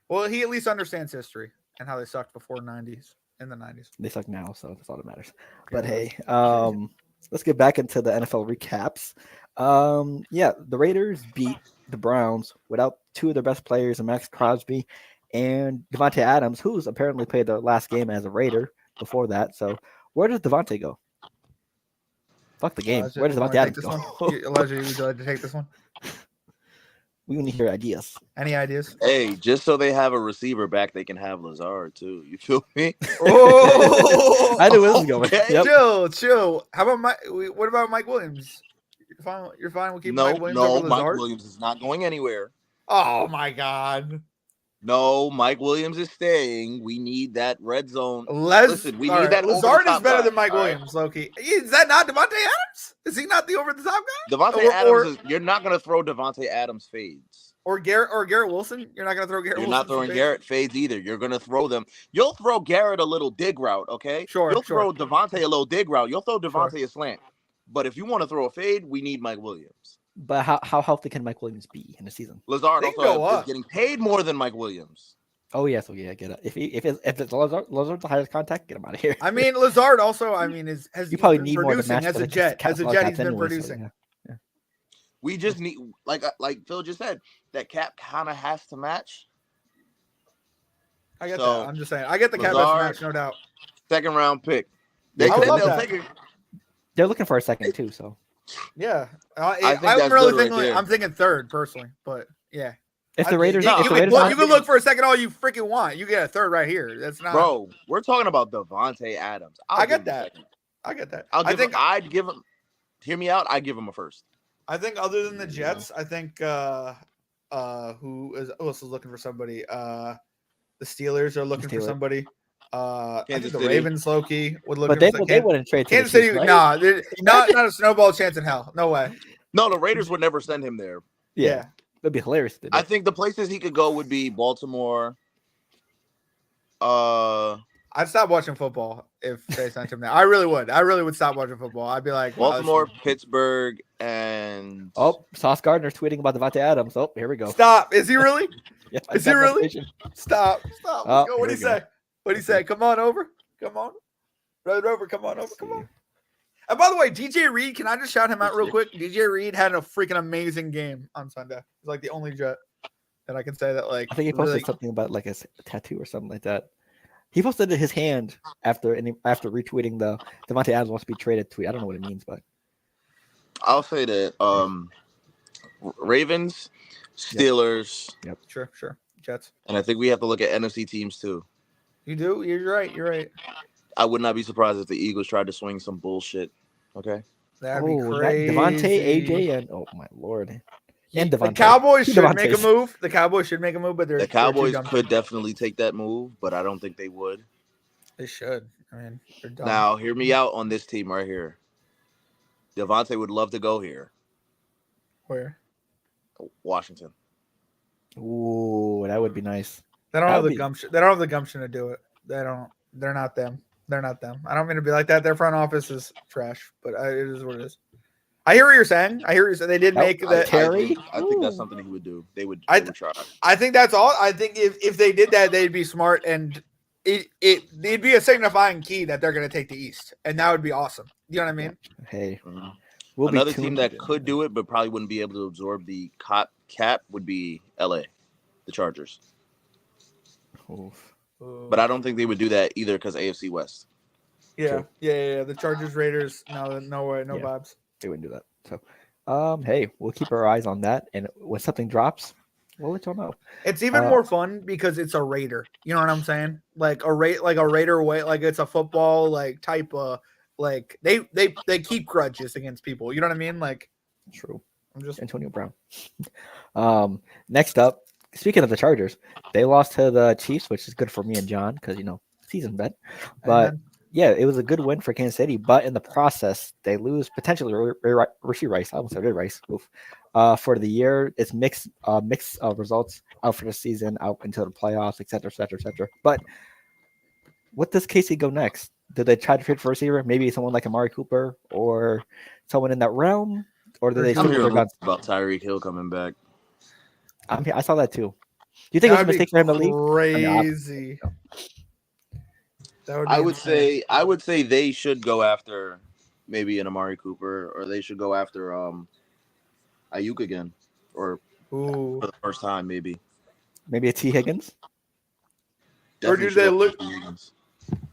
S3: Well, he at least understands history and how they sucked before in the 90s.
S2: They suck now, so that's all that matters. But hey, let's get back into the NFL recaps. The Raiders beat the Browns without 2 of their best players, Max Crosby and Davante Adams, who's apparently played their last game as a Raider before that. So where does Davante go? Fuck the game.
S3: Elijah,
S2: where does Davante Adams go?
S3: Elijah, would you like to take this one?
S2: We want to hear ideas.
S3: Any ideas?
S4: Hey, just so they have a receiver back, they can have Lazard too. You feel me?
S3: Oh,
S2: I knew where this was going.
S3: Okay.
S2: Yep.
S3: Chill. How about what about Mike Williams? You're fine. We'll keep Mike Williams over
S4: Mike
S3: Lazard?
S4: Williams is not going anywhere.
S3: Oh my God.
S4: No, Mike Williams is staying. We need that red zone.
S3: Listen,
S4: we need that.
S3: Lazard is better than Mike Williams, Loki. Is that not Davante Adams? Is he not the over the top guy?
S4: Davante Adams you're not going to throw Davante Adams fades.
S3: Or Garrett Wilson? You're not going to throw Garrett Wilson?
S4: You're not throwing Garrett fades either. You're going to throw them. You'll throw Garrett a little dig route, okay?
S3: Sure.
S4: You'll throw Davante a little dig route. You'll throw Davante a slant. But if you want to throw a fade, we need Mike Williams.
S2: But how healthy can Mike Williams be in the season?
S4: Lazard also is getting paid more than Mike Williams.
S2: Oh yeah, so yeah, get it. If it's Lazard's the highest contact, get him out of here.
S3: I mean, Lazard also, has
S2: you probably
S3: been
S2: need
S3: producing
S2: more to
S3: as a Jet. As a Jet, he's been producing.
S2: So, yeah.
S4: We just need, like Phil just said, that cap kind of has to match.
S3: I get that. I'm just saying, I get the cap has to match, no doubt.
S4: 2nd round pick.
S3: They're
S2: looking for a second too, so
S3: yeah.
S4: I'm
S3: thinking 3rd personally, but yeah.
S2: If the Raiders,
S3: you can look for a second all you freaking want. You get a 3rd right here. That's not,
S4: bro. We're talking about Davante Adams.
S3: I get that.
S4: I'd give him. Hear me out. I'd give him a 1st.
S3: I think other than the Jets, I think who else is looking for somebody? The Steelers are looking for somebody. I think the Ravens, Loki would look.
S2: But they wouldn't trade
S3: Kansas City. Right? Nah, not a snowball chance in hell. No way.
S4: No, the Raiders would never send him there.
S3: Yeah.
S2: That'd be hilarious.
S4: I think the places he could go would be Baltimore.
S3: I'd stop watching football if they sent him there. I really would stop watching football. I'd be like
S4: Baltimore, Pittsburgh, and
S2: Sauce Gardner's tweeting about Davante Adams. Oh, here we go.
S3: Stop. Is he really?
S2: Yeah,
S3: is he really? Stop. Let's go. What'd he say? What'd he say? Come on over. Come on. Right over. Come on over. Come on. And by the way, DJ Reed, can I just shout him out real quick? DJ Reed had a freaking amazing game on Sunday. He's like the only Jet that I can say that, like,
S2: I think he posted something about like a tattoo or something like that. He posted his hand after retweeting the Davante Adams wants to be traded tweet. I don't know what it means, but
S4: I'll say that Ravens, Steelers.
S3: Yep. Sure. Jets.
S4: And I think we have to look at NFC teams too.
S3: You do? You're right.
S4: I would not be surprised if the Eagles tried to swing some bullshit. Okay.
S3: That'd be crazy.
S2: Davante, AJ, and oh my lord. And Davante.
S3: The Cowboys should make a move. The Cowboys should make a move, but the
S4: Cowboys could definitely take that move, but I don't think they would.
S3: They should. I mean, they're dumb.
S4: Now, hear me out on this team right here. Davante would love to go here.
S3: Where?
S4: Washington.
S2: Ooh, that would be nice.
S3: They don't have the gumption. They don't have the gumption to do it. They're not them. They're not them. I don't mean to be like that. Their front office is trash, but it is what it is. I hear what you're saying. They did make that.
S4: Terry. I think that's something he would do. They would try.
S3: I think that's all. I think if they did that, they'd be smart, and it'd be a signifying key that they're going to take the East, and that would be awesome. You know what I mean?
S2: Hey,
S4: another team that could do it, but probably wouldn't be able to absorb the cap would be LA, the Chargers.
S2: Oof.
S4: But I don't think they would do that either because AFC West.
S3: Yeah. The Chargers, Raiders, no way, no vibes.
S2: They wouldn't do that. So, hey, we'll keep our eyes on that. And when something drops, We'll let y'all know.
S3: It's even more fun because it's a Raider. You know what I'm saying? Like a Raider way, like it's a football like type of like they keep grudges against people. You know what I mean? Like
S2: True.
S3: I'm just
S2: Antonio Brown. Next up, speaking of the Chargers, they lost to the Chiefs, which is good for me and John because season bet. But yeah, it was a good win for Kansas City. But in the process, they lose potentially Rashee Rice. I almost said Rice. Oof. For the year, it's mixed results out for the season, out until the playoffs, et cetera, et cetera, et cetera. But what does KC go next? Do they try to trade for a receiver? Maybe someone like Amari Cooper or someone in that realm? Or do they stick with their guns?
S4: About Tyreek Hill coming back.
S2: I saw that too. Do you think it was a mistake for him to leave?
S3: Crazy.
S4: I would say they should go after maybe an Amari Cooper, or they should go after Ayuk again, or for the first time maybe.
S2: Maybe a T. Higgins.
S4: Definitely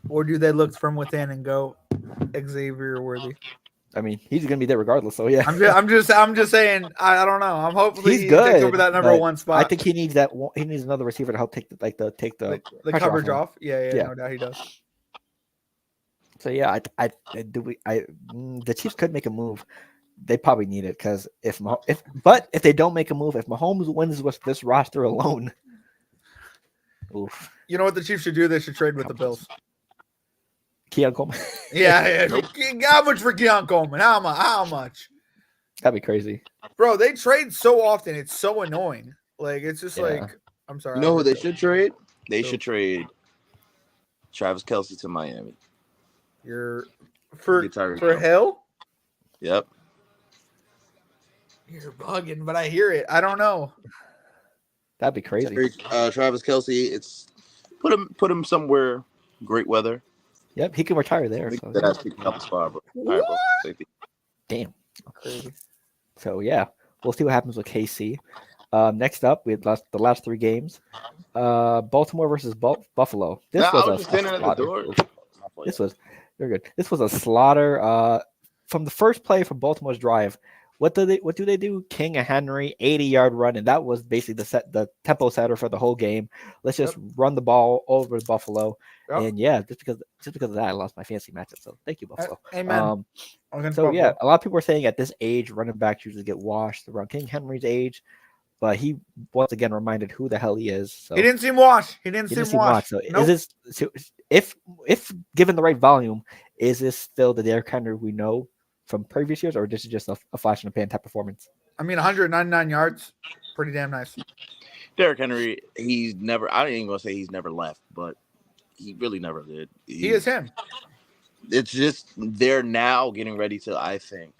S3: or do they look from within and go Xavier Worthy?
S2: I mean, he's gonna be there regardless. So yeah,
S3: I'm just saying. I don't know. I'm hopefully
S2: he's good.
S3: Takes over that number one spot.
S2: I think he needs that. He needs another receiver to help take the
S3: coverage off. Yeah, no doubt he does.
S2: So yeah, the Chiefs could make a move. They probably need it because if they don't make a move, if Mahomes wins with this roster alone, oof.
S3: You know what the Chiefs should do? They should trade with the Bills.
S2: Keon Coleman.
S3: Yeah. How much for Keon Coleman? How much?
S2: That'd be crazy.
S3: Bro, they trade so often. It's so annoying. Like, it's just like, I'm sorry.
S4: You know who they should trade? They should trade Travis Kelce to Miami.
S3: For Hill?
S4: Yep.
S3: You're bugging, but I hear it. I don't know.
S2: That'd be crazy.
S4: Travis Kelce, it's put him somewhere great weather.
S2: Yep, he can retire there. Damn.
S3: Crazy.
S2: So yeah, we'll see what happens with KC. Next up, we had the last three games. Baltimore versus Buffalo. This was a slaughter. From the first play from Baltimore's drive, what do they do? King and Henry 80-yard run, and that was basically the tempo setter for the whole game. Let's just run the ball over to Buffalo. Yep. And yeah, just because of that, I lost my fantasy matchup. So thank you, Buffalo.
S3: Amen.
S2: So yeah, a lot of people are saying at this age, running backs usually get washed around King Henry's age, but he once again reminded who the hell he is. So
S3: he didn't seem washed. He didn't seem washed.
S2: So nope. Is this if given the right volume, is this still the Derrick Henry we know from previous years, or this is just a flash in the pan type performance?
S3: I mean, 199 yards, pretty damn nice.
S4: Derrick Henry, I ain't even gonna say he's never left, but he really never did.
S3: He is him.
S4: It's just they're now getting ready to, I think,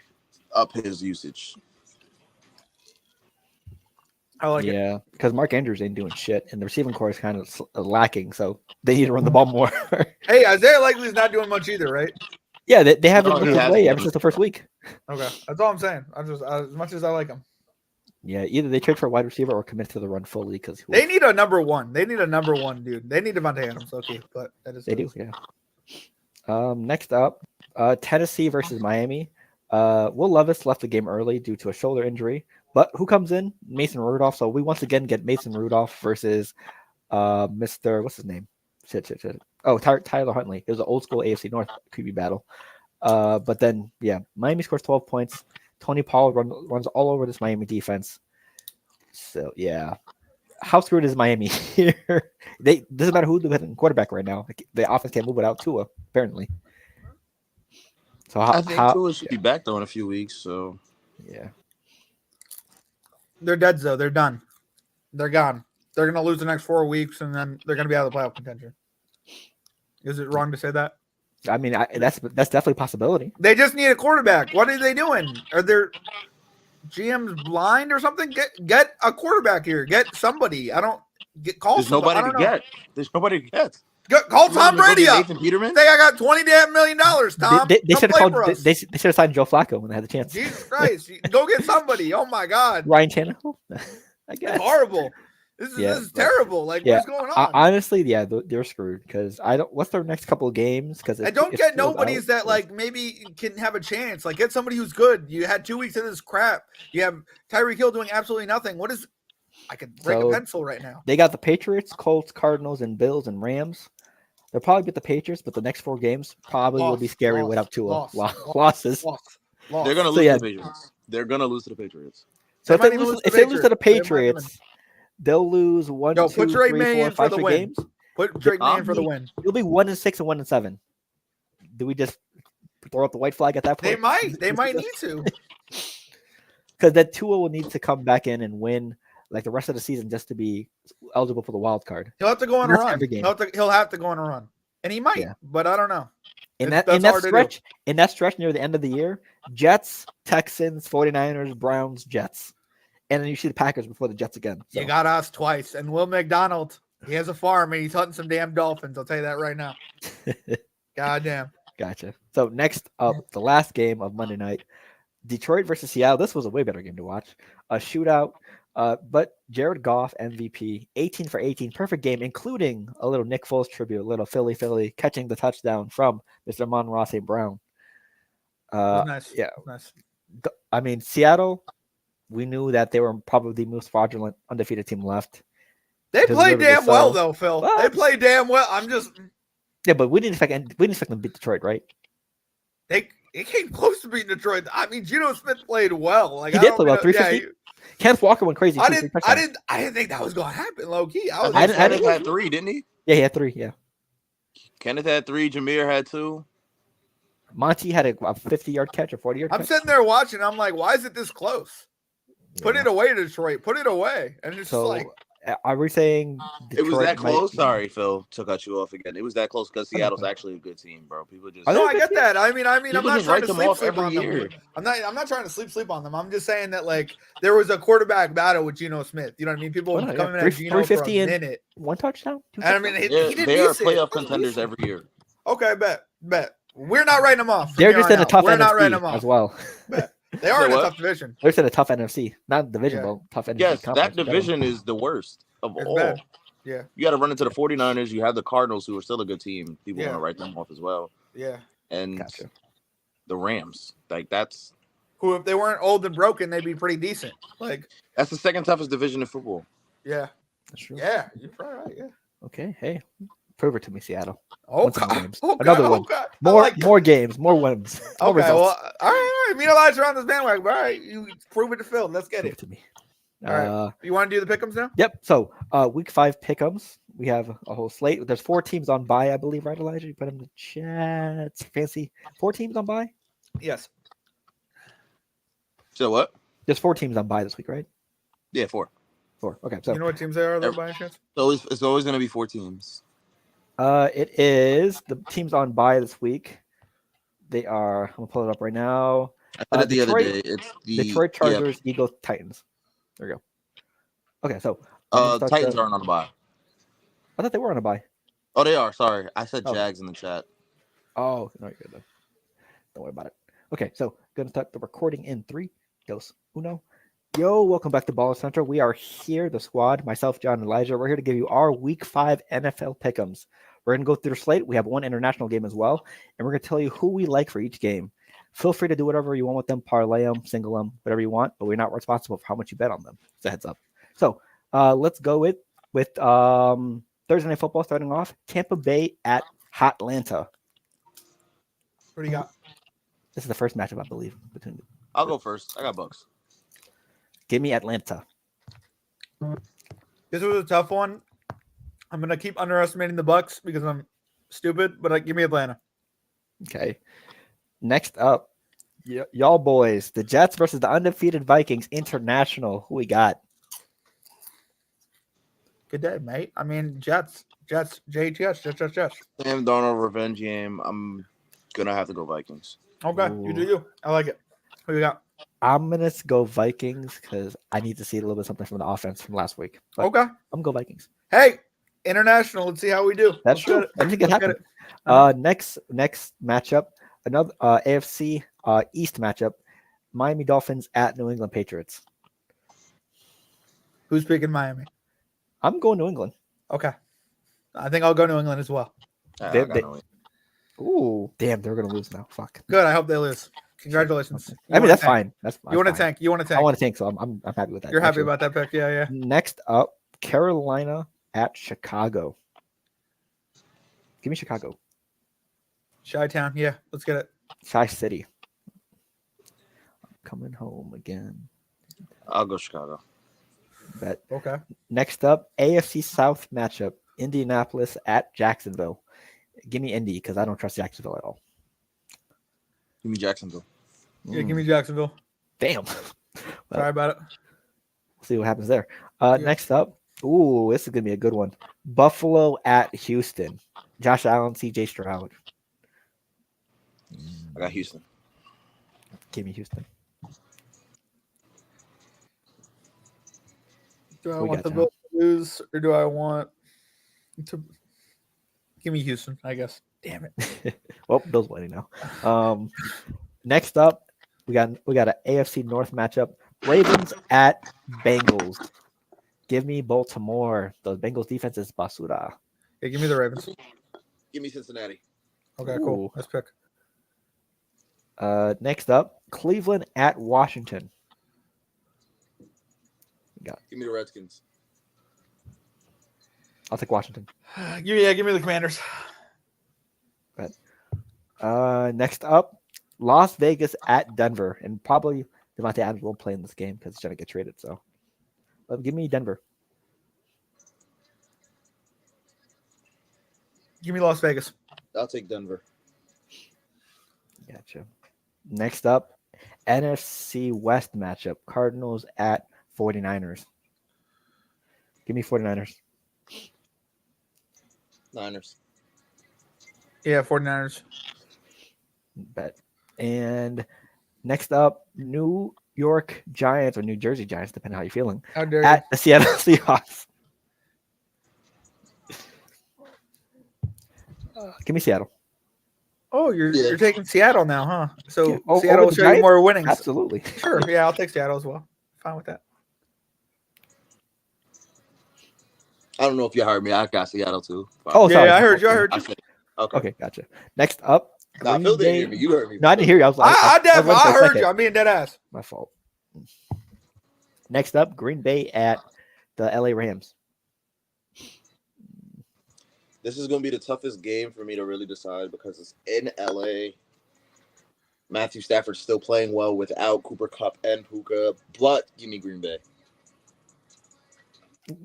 S4: up his usage.
S3: I like it.
S2: Yeah, because Mark Andrews ain't doing shit, and the receiving core is kind of lacking, so they need to run the ball more.
S3: Hey, Isaiah Likely's not doing much either, right?
S2: Yeah, they haven't looked his way ever since the first week.
S3: Okay, that's all I'm saying. I just as much as I like him.
S2: Yeah, either they trade for a wide receiver or commit to the run fully because
S3: they need a number one. They need a number one, dude. They need Davante Adams, okay, but that is
S2: they do. Yeah. Next up, Tennessee versus Miami. Will Levis left the game early due to a shoulder injury, but who comes in? Mason Rudolph. So we once again get Mason Rudolph versus Mr. What's his name? Shit. Oh, Tyler Huntley. It was an old school AFC North QB battle. But then, yeah, Miami scores 12 points. Tony Pollard runs all over this Miami defense. So, yeah. How screwed is Miami here? Doesn't matter who's the quarterback right now. The offense can't move without Tua, apparently. So
S4: I think Tua should be back, though, in a few weeks. So,
S2: yeah.
S3: They're dead, though. They're done. They're gone. They're going to lose the next 4 weeks, and then they're going to be out of the playoff contention. Is it wrong to say that?
S2: I mean, that's definitely a possibility.
S3: They just need a quarterback. What are they doing? Are their GMs blind or something? Get a quarterback here. Get somebody.
S4: There's nobody to get. There's nobody to get.
S3: Call Tom Brady up.
S4: Nathan Peterman?
S3: Say I got $20 damn million, Tom.
S2: They should have called. They should have signed Joe Flacco when they had the chance.
S3: Jesus Christ! Go get somebody. Oh my God.
S2: Ryan Tannehill. I guess.
S3: It's horrible. This is terrible. Like, what's going on?
S2: Honestly, yeah, they're screwed because I don't. What's their next couple of games? Because
S3: I don't get nobody's that like maybe can have a chance. Like, get somebody who's good. You had 2 weeks of this crap. You have Tyreek Hill doing absolutely nothing. What is? I could break
S2: So,
S3: a pencil right now.
S2: They got the Patriots, Colts, Cardinals, and Bills and Rams. They'll probably beat the Patriots, but the next 4 games probably will be scary without Tua. Losses.
S4: They're gonna lose to the Patriots. They're gonna lose to the Patriots.
S2: So if they lose to the Patriots, they'll lose 1, 2, 3, 4, 5 straight games.
S3: Put Drake May in for the win.
S2: You'll be 1-6 and 1-7. Do we just throw up the white flag at that point?
S3: They might need to.
S2: Because that Tua will need to come back in and win like the rest of the season just to be eligible for the wild card.
S3: He'll have to go on a run. He'll have to go on a run, and he might, but I don't know.
S2: In that stretch near the end of the year, Jets, Texans, 49ers, Browns, Jets, and then you see the Packers before the Jets again. So.
S3: You got us twice, and Will McDonald, he has a farm and he's hunting some damn dolphins. I'll tell you that right now. Goddamn.
S2: Gotcha. So next up, the last game of Monday night, Detroit versus Seattle. This was a way better game to watch. A shootout. But Jared Goff, MVP, 18 for 18, perfect game, including a little Nick Foles tribute, a little Philly catching the touchdown from Mr. Amon-Ra St. Brown.
S3: Nice.
S2: Yeah.
S3: Nice.
S2: I mean, Seattle, we knew that they were probably the most fraudulent, undefeated team left.
S3: They play damn well, though, Phil. Well, they play damn well.
S2: Yeah, but we didn't expect them to beat Detroit, right?
S3: They came close to beating Detroit. I mean, Geno Smith played well. Like,
S2: he did play well. 350. Kenneth Walker went crazy.
S3: I didn't think that was going to happen, low key.
S4: Kenneth had 3, didn't he?
S2: Yeah, he had 3. Yeah.
S4: Kenneth had 3. Jameer had 2.
S2: Monty had a 50-yard catch or 40-yard catch.
S3: I'm sitting there watching. I'm like, why is it this close? Yeah. Put it away, Detroit. Put it away. And it's
S2: so,
S3: like,
S2: are we saying
S4: Detroit it was that close? Sorry, Phil, to cut you off again. It was that close because Seattle's actually a good team, bro. People just
S3: no, I get that. I mean, I'm not trying to sleep
S4: on them.
S3: I'm not trying to sleep on them. I'm just saying that like there was a quarterback battle with Geno Smith. You know what I mean? People coming at Geno for a minute.
S2: 1 touchdown.
S3: And I mean, he didn't
S4: they are playoff contenders every year.
S3: Okay, bet. We're not writing them off.
S2: They're just in a tough NFC as well.
S3: They are in a tough division.
S2: They're in a tough NFC, not division, but tough NFC.
S4: Yes, that division is the worst of all.
S3: Bad. Yeah,
S4: you got to run into the 49ers. You have the Cardinals, who are still a good team. People want to write them off as well.
S3: Yeah,
S4: and the Rams, like that's
S3: who if they weren't old and broken, they'd be pretty decent. Like
S4: that's the second toughest division in football.
S3: Yeah,
S2: that's true.
S3: Yeah, you're probably right. Yeah.
S2: Okay, hey, prove it to me, Seattle.
S3: Another
S2: one. More games, more wins.
S3: Okay, well, all right. Me and Elijah are on this bandwagon. All right, you prove it to Phil. Let's get it
S2: to me.
S3: All right. You want to do the pick'ems now?
S2: Yep. So, week 5 pick'ems. We have a whole slate. There's 4 teams on bye, I believe, right, Elijah? You put them in the chat. It's fancy. 4 teams on bye?
S3: Yes.
S4: So what?
S2: There's 4 teams on bye this week, right?
S4: Yeah, 4.
S2: 4. Okay. So
S3: you know what teams they are, though, by chance?
S4: So it's always going to be 4 teams.
S2: It is the teams on bye this week. They are. I'm gonna pull it up right now.
S4: I said it the other day. It's the
S2: Detroit Chargers, Eagles, Titans. There we go. Okay, so
S4: Titans aren't on a bye.
S2: I thought they were on a bye.
S4: Oh, they are. Sorry, I said Jags in the chat.
S2: Oh, no, you're good though. Don't worry about it. Okay, so gonna start the recording in 3, 2, 1. Yo, welcome back to Baller Central. We are here, the squad, myself, John, and Elijah. We're here to give you our Week 5 NFL pick'ems. We're going to go through the slate. We have 1 international game as well, and we're going to tell you who we like for each game. Feel free to do whatever you want with them, parlay them, single them, whatever you want, but we're not responsible for how much you bet on them. It's a heads up. So let's go with Thursday Night Football starting off. Tampa Bay at Atlanta.
S3: What do you got?
S2: This is the first matchup, I believe.
S4: I'll go first. I got Bucks.
S2: Give me Atlanta.
S3: This was a tough one. I'm going to keep underestimating the Bucks because I'm stupid, but give me Atlanta.
S2: Okay. Next up, y'all boys, the Jets versus the undefeated Vikings International. Who we got?
S3: Good day, mate. I mean, Jets.
S4: Sam Darnold revenge game. I'm going to have to go Vikings.
S3: Okay, you do you. I like it. Who you got?
S2: I'm going to go Vikings because I need to see a little bit something from the offense from last week. But
S3: okay.
S2: I'm going to go Vikings.
S3: Hey, international. Let's see how we do.
S2: That's true. Anything can happen. Next matchup, another AFC East matchup, Miami Dolphins at New England Patriots.
S3: Who's picking Miami?
S2: I'm going New England.
S3: Okay. I think I'll go New England as well.
S2: Ooh, damn, they're going to lose now. Fuck.
S3: Good. I hope they lose. Congratulations.
S2: I mean, that's fine. That's
S3: You want to
S2: fine.
S3: tank. You want to tank.
S2: I want to tank, so I'm happy with that.
S3: You're happy about that pick. Yeah.
S2: Next up, Carolina at Chicago. Give me Chicago.
S3: Chi-Town. Yeah, let's get it.
S2: Chi-City. I'm coming home again.
S4: I'll go Chicago.
S2: Bet.
S3: Okay.
S2: Next up, AFC South matchup. Indianapolis at Jacksonville. Give me Indy because I don't trust Jacksonville at all.
S4: Give me Jacksonville.
S3: Yeah, give me Jacksonville.
S2: Damn.
S3: Sorry about it.
S2: We'll see what happens there. Next up, this is gonna be a good one. Buffalo at Houston. Josh Allen, CJ Stroud.
S4: I got Houston.
S2: Give me Houston.
S3: Do I want the Bills to lose, or do I want to give me Houston? I guess. Damn it.
S2: Well, Bills winning now. Next up, we got an AFC North matchup. Ravens at Bengals. Give me Baltimore. The Bengals defense is basura.
S3: Yeah, give me the Ravens.
S4: Give me Cincinnati.
S3: Okay, cool.
S2: Ooh.
S3: Let's pick.
S2: Next up, Cleveland at Washington.
S4: Give me the Redskins.
S2: I'll take Washington.
S3: Give me the Commanders.
S2: Next up, Las Vegas at Denver, and probably Davante Adams won't play in this game because he's trying to get traded. So, but give me Denver.
S3: Give me Las Vegas.
S4: I'll take Denver.
S2: Gotcha. Next up, NFC West matchup: Cardinals at 49ers. Give me 49ers.
S4: Niners.
S3: Yeah, 49ers.
S2: Bet. And next up, New York Giants or New Jersey Giants, depending on how you're feeling,
S3: How dare
S2: at the Seattle Seahawks. Give me Seattle.
S3: Oh, you're taking Seattle now, huh? So
S2: Yeah.
S3: Seattle will show you more winnings.
S2: Absolutely.
S3: Sure. Yeah, I'll take Seattle as well. Fine with that.
S4: I don't know if you heard me. I got Seattle too.
S2: Oh, sorry.
S3: Yeah, I heard you.
S4: Okay.
S2: Gotcha. Next up,
S4: Nah, Phil didn't hear me. You heard me.
S2: No, I didn't hear you.
S3: I heard you. I'm being dead ass.
S2: My fault. Next up, Green Bay at the LA Rams.
S4: This is going to be the toughest game for me to really decide because it's in LA. Matthew Stafford's still playing well without Cooper Kupp and Puka, but give me Green Bay.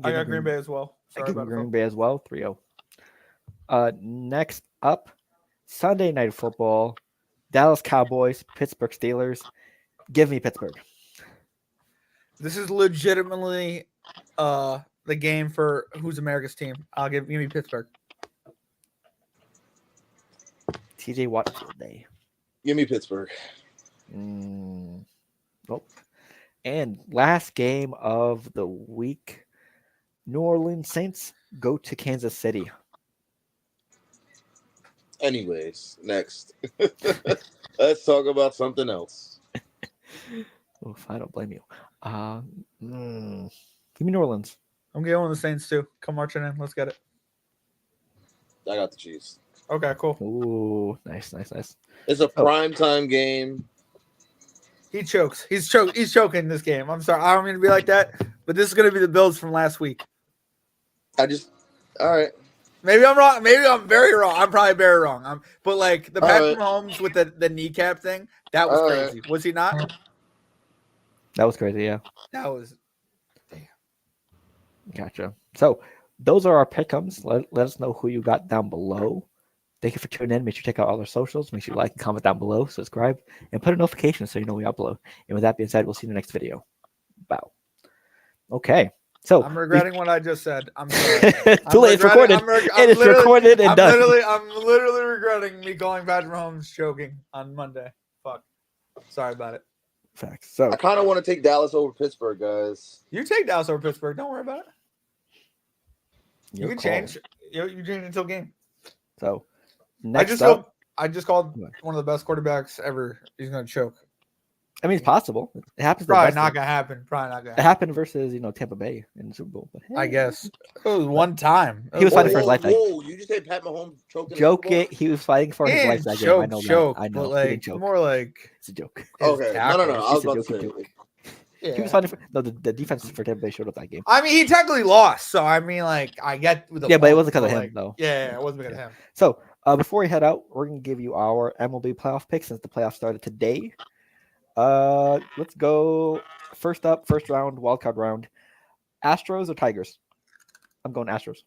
S3: I got Green Bay as well. Sorry about
S2: Green Bay as well, 3-0. Next up, Sunday Night Football, Dallas Cowboys, Pittsburgh Steelers. Give me Pittsburgh.
S3: This is legitimately the game for who's America's team. Give me Pittsburgh.
S2: TJ Watt Day.
S4: Give me Pittsburgh.
S2: Nope. And last game of the week, New Orleans Saints go to Kansas City.
S4: Anyways, next. Let's talk about something else.
S2: Oof, I don't blame you. Give me New Orleans.
S3: I'm going with the Saints too. Come marching in. Let's get it.
S4: I got the Chiefs.
S3: Okay, cool.
S2: Ooh, nice.
S4: It's a primetime game.
S3: He chokes. He's choking this game. I'm sorry. I don't mean to be like that, but this is going to be the Bills from last week.
S4: All right.
S3: Maybe I'm wrong. Maybe I'm very wrong. I'm probably very wrong. But like the Patrick Mahomes with the kneecap thing, that was crazy. Was he not?
S2: That was crazy, yeah.
S3: That was. Damn.
S2: Gotcha. So those are our pick'ems. Let us know who you got down below. Thank you for tuning in. Make sure you check out all our socials. Make sure you like and comment down below, subscribe, and put a notification so you know we upload. And with that being said, we'll see you in the next video. Bow. Okay. So
S3: I'm regretting what I just said. I'm sorry.
S2: Too late. It's recorded. It's recorded and done.
S3: I'm literally regretting me calling Patrick Mahomes choking on Monday. Fuck. Sorry about it.
S2: Facts. So
S4: I kind of want to take Dallas over Pittsburgh, guys.
S3: You take Dallas over Pittsburgh. Don't worry about it. You can change. You change until game.
S2: So next
S3: I just called one of the best quarterbacks ever. He's going to choke.
S2: I mean, it's possible. It happens.
S3: Probably not gonna happen.
S2: It happened versus Tampa Bay in the Super Bowl. But
S3: I guess it was one time.
S2: He was fighting for his life.
S4: Whoa! You just said Pat Mahomes choked in the
S2: Joke
S4: Super Bowl?
S2: it. He was fighting for his life that game. I know
S3: joke,
S2: that. I know.
S3: But like,
S2: choke.
S3: more like
S2: It's a joke.
S4: Okay. No. I was about to say.
S3: Yeah.
S2: He was fighting for the defense for Tampa Bay showed up that game.
S3: I mean, he technically lost, so I mean, like, I get the
S2: Yeah, but it
S3: point,
S2: wasn't because of him
S3: like,
S2: though.
S3: Yeah, it wasn't because of him.
S2: So before we head out, we're gonna give you our MLB playoff picks since the playoffs started today. Let's go. First up, first round, wildcard round. Astros or Tigers? I'm going Astros.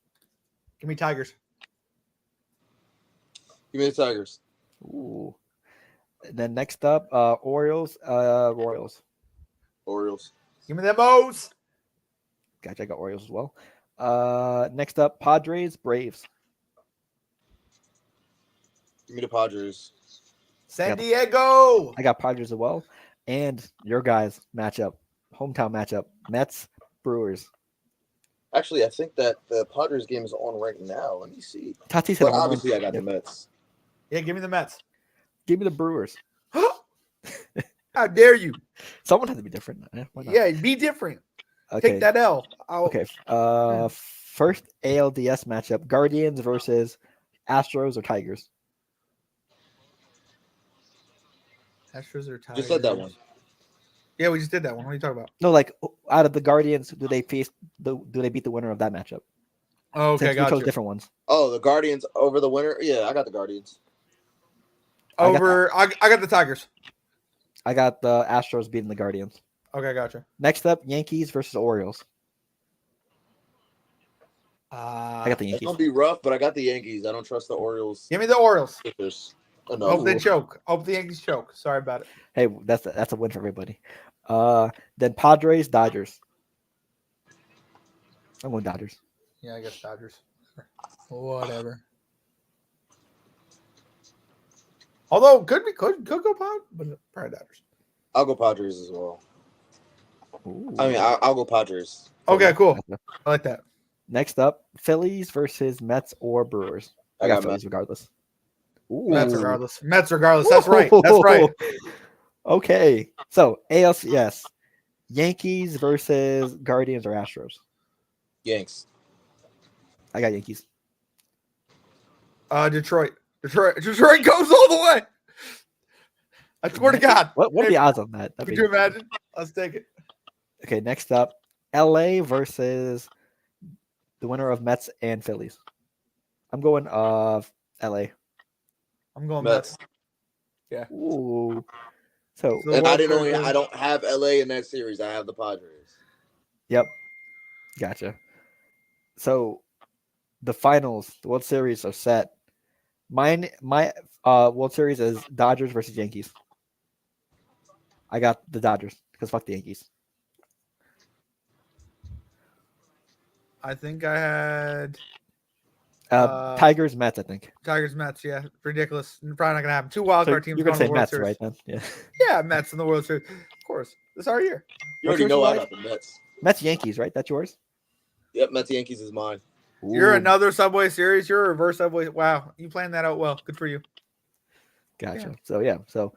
S3: Give me Tigers.
S4: Give me the Tigers.
S2: Ooh. And then next up, Orioles. Royals.
S4: Orioles.
S3: Give me them O's.
S2: Gotcha. I got Orioles as well. Next up, Padres. Braves.
S4: Give me the Padres.
S3: San Diego.
S2: I got Padres as well. And your guys' matchup, hometown matchup, Mets. Brewers.
S4: Actually, I think that the Padres game is on right now. Let me see.
S2: Tatis
S4: But obviously, I got the Mets.
S3: Yeah, give me the Mets.
S2: Give me the Brewers.
S3: How dare you?
S2: Someone has to be different. Why not?
S3: Yeah, be different.
S2: Okay.
S3: Take that L.
S2: Okay. First ALDS matchup: Guardians versus Astros or Tigers.
S3: Astros or Tigers?
S4: Just said that one.
S3: Yeah, we just did that one. What are you talking about?
S2: No, like out of the Guardians, do they beat the winner of that matchup?
S3: Oh, okay,
S2: Since we
S3: got
S2: chose
S3: you.
S2: different ones.
S4: Oh, the Guardians over the winner? Yeah, I got the Guardians.
S3: I got the Tigers.
S2: I got the Astros beating the Guardians.
S3: Okay, gotcha.
S2: Next up, Yankees versus Orioles.
S3: I
S2: I got the
S4: It's
S2: Yankees.
S4: gonna be rough, but I got the Yankees. I don't trust the Orioles.
S3: Give me the Orioles.
S4: Pitchers
S3: Hope
S4: enough.
S3: they choke. Hope the Yankees choke. Sorry about it.
S2: Hey, that's a win for everybody. Then Padres, Dodgers. I'm going Dodgers.
S3: Yeah, I guess Dodgers. Whatever. Although could go Pod, but probably Dodgers.
S4: I'll go Padres as well.
S2: Ooh.
S4: I mean, I'll go Padres.
S3: Okay, cool. I like that.
S2: Next up, Phillies versus Mets or Brewers. I got Phillies regardless. Ooh.
S3: Mets regardless. That's right. That's right.
S2: Okay. So ALCS. Yankees versus Guardians or Astros.
S4: Yanks.
S2: I got Yankees.
S3: Detroit goes all the way. I swear to God.
S2: What are the odds on that?
S3: Could you imagine? Let's take it.
S2: Okay, next up, LA versus the winner of Mets and Phillies. I'm going LA.
S3: I'm going
S4: Mets.
S3: Yeah.
S2: Ooh. So
S4: And I don't have LA in that series. I have the Padres.
S2: Yep. Gotcha. So the finals, the World Series are set. My World Series is Dodgers versus Yankees. I got the Dodgers because fuck the Yankees.
S3: I think I had
S2: Tigers, Mets, I think.
S3: Tigers, Mets. Yeah, ridiculous. Probably not gonna happen. Two wildcard teams.
S2: You're gonna
S3: going to
S2: say
S3: the World
S2: Mets,
S3: Series.
S2: right? Then, yeah.
S3: Yeah, Mets in the World Series. Of course, this is our year.
S4: You already
S2: What's
S4: know
S2: yours,
S4: I got the Mets.
S2: Mets, Yankees, right? That's yours.
S4: Yep, Mets Yankees is mine.
S3: You're
S2: Ooh,
S3: another Subway Series. You're a reverse Subway. Wow, you planned that out well. Good for you.
S2: Gotcha.
S3: Yeah.
S2: So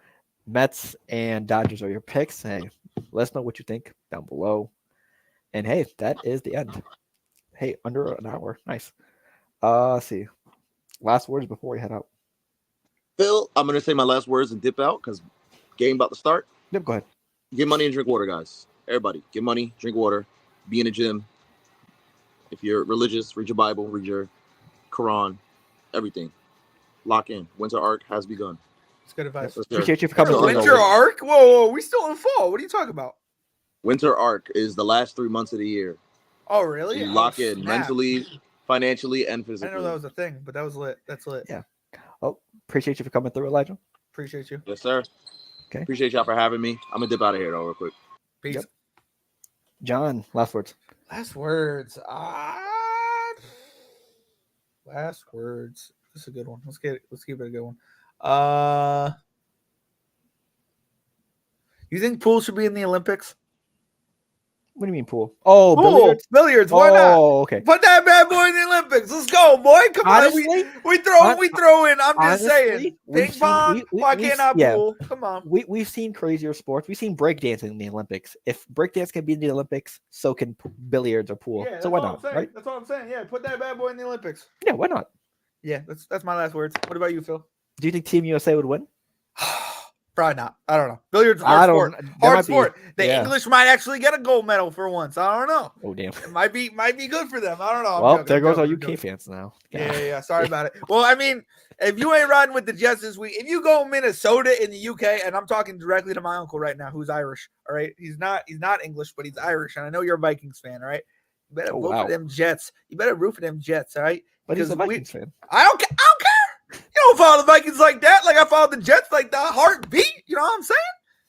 S2: Mets and Dodgers are your picks. Hey, let us know what you think down below. And hey, that is the end. Hey, under an hour. Nice. Let's see. Last words before we head out.
S4: Phil, I'm gonna say my last words and dip out because game about to start.
S2: Yep, go ahead.
S4: Get money and drink water, guys. Everybody, get money, drink water, be in the gym. If you're religious, read your Bible, read your Quran, everything. Lock in. Winter arc has begun.
S3: It's good advice.
S4: Yes, sir.
S2: Appreciate you for coming.
S4: Sure.
S2: through.
S3: Winter arc? Whoa, we still in fall. What are you talking about?
S4: Winter arc is the last 3 months of the year.
S3: Oh, really?
S4: You lock in
S3: snap.
S4: mentally, financially, and
S3: I
S4: physically.
S3: didn't know that was a thing, but that was lit. That's lit.
S2: Yeah. Oh, appreciate you for coming through, Elijah.
S3: Appreciate you.
S4: Yes, sir.
S2: Okay.
S4: Appreciate y'all for having me. I'm gonna dip out of here though, real quick.
S3: Peace.
S2: Yep. John, last words.
S3: Last words. Last words. This is a good one. Let's keep it a good one. You think pool should be in the Olympics?
S2: What do you mean pool? Oh,
S3: Pool.
S2: billiards.
S3: Billiards. Why not?
S2: Oh, okay.
S3: Put that bad boy in the Olympics. Let's go, boy. Come
S2: Honestly,
S3: on. We throw in. I'm just saying.
S2: we've
S3: Ping
S2: seen-
S3: pong. Why
S2: we've-
S3: can't I
S2: yeah.
S3: pool? Come on.
S2: We've seen crazier sports. We've seen breakdancing in the Olympics. If breakdance can be in the Olympics, so can billiards or pool.
S3: Yeah,
S2: So why not? Right?
S3: That's what I'm saying. Yeah, put that bad boy in the Olympics.
S2: Yeah, why not?
S3: Yeah, that's my last words. What about you, Phil?
S2: Do you think Team USA would win?
S3: Probably not. I don't know. Billiards,
S2: I
S3: hard
S2: don't-
S3: sport.
S2: there
S3: Hard
S2: might be-
S3: sport. The
S2: yeah.
S3: English might actually get a gold medal for once. I don't know.
S2: Oh damn.
S3: It might be good for them. I don't know.
S2: Well, there goes all UK fans now.
S3: Yeah. Sorry about it. Well, I mean, if you ain't riding with the Jets this week, if you go Minnesota in the UK, and I'm talking directly to my uncle right now, who's Irish. All right, he's not English, but he's Irish, and I know you're a Vikings fan. All right, you better root for them Jets. You better root for them Jets. All right,
S2: But he's a Vikings fan.
S3: I don't care. You don't follow the Vikings like that. Like I follow the Jets like that. Heartbeat. You know what I'm saying?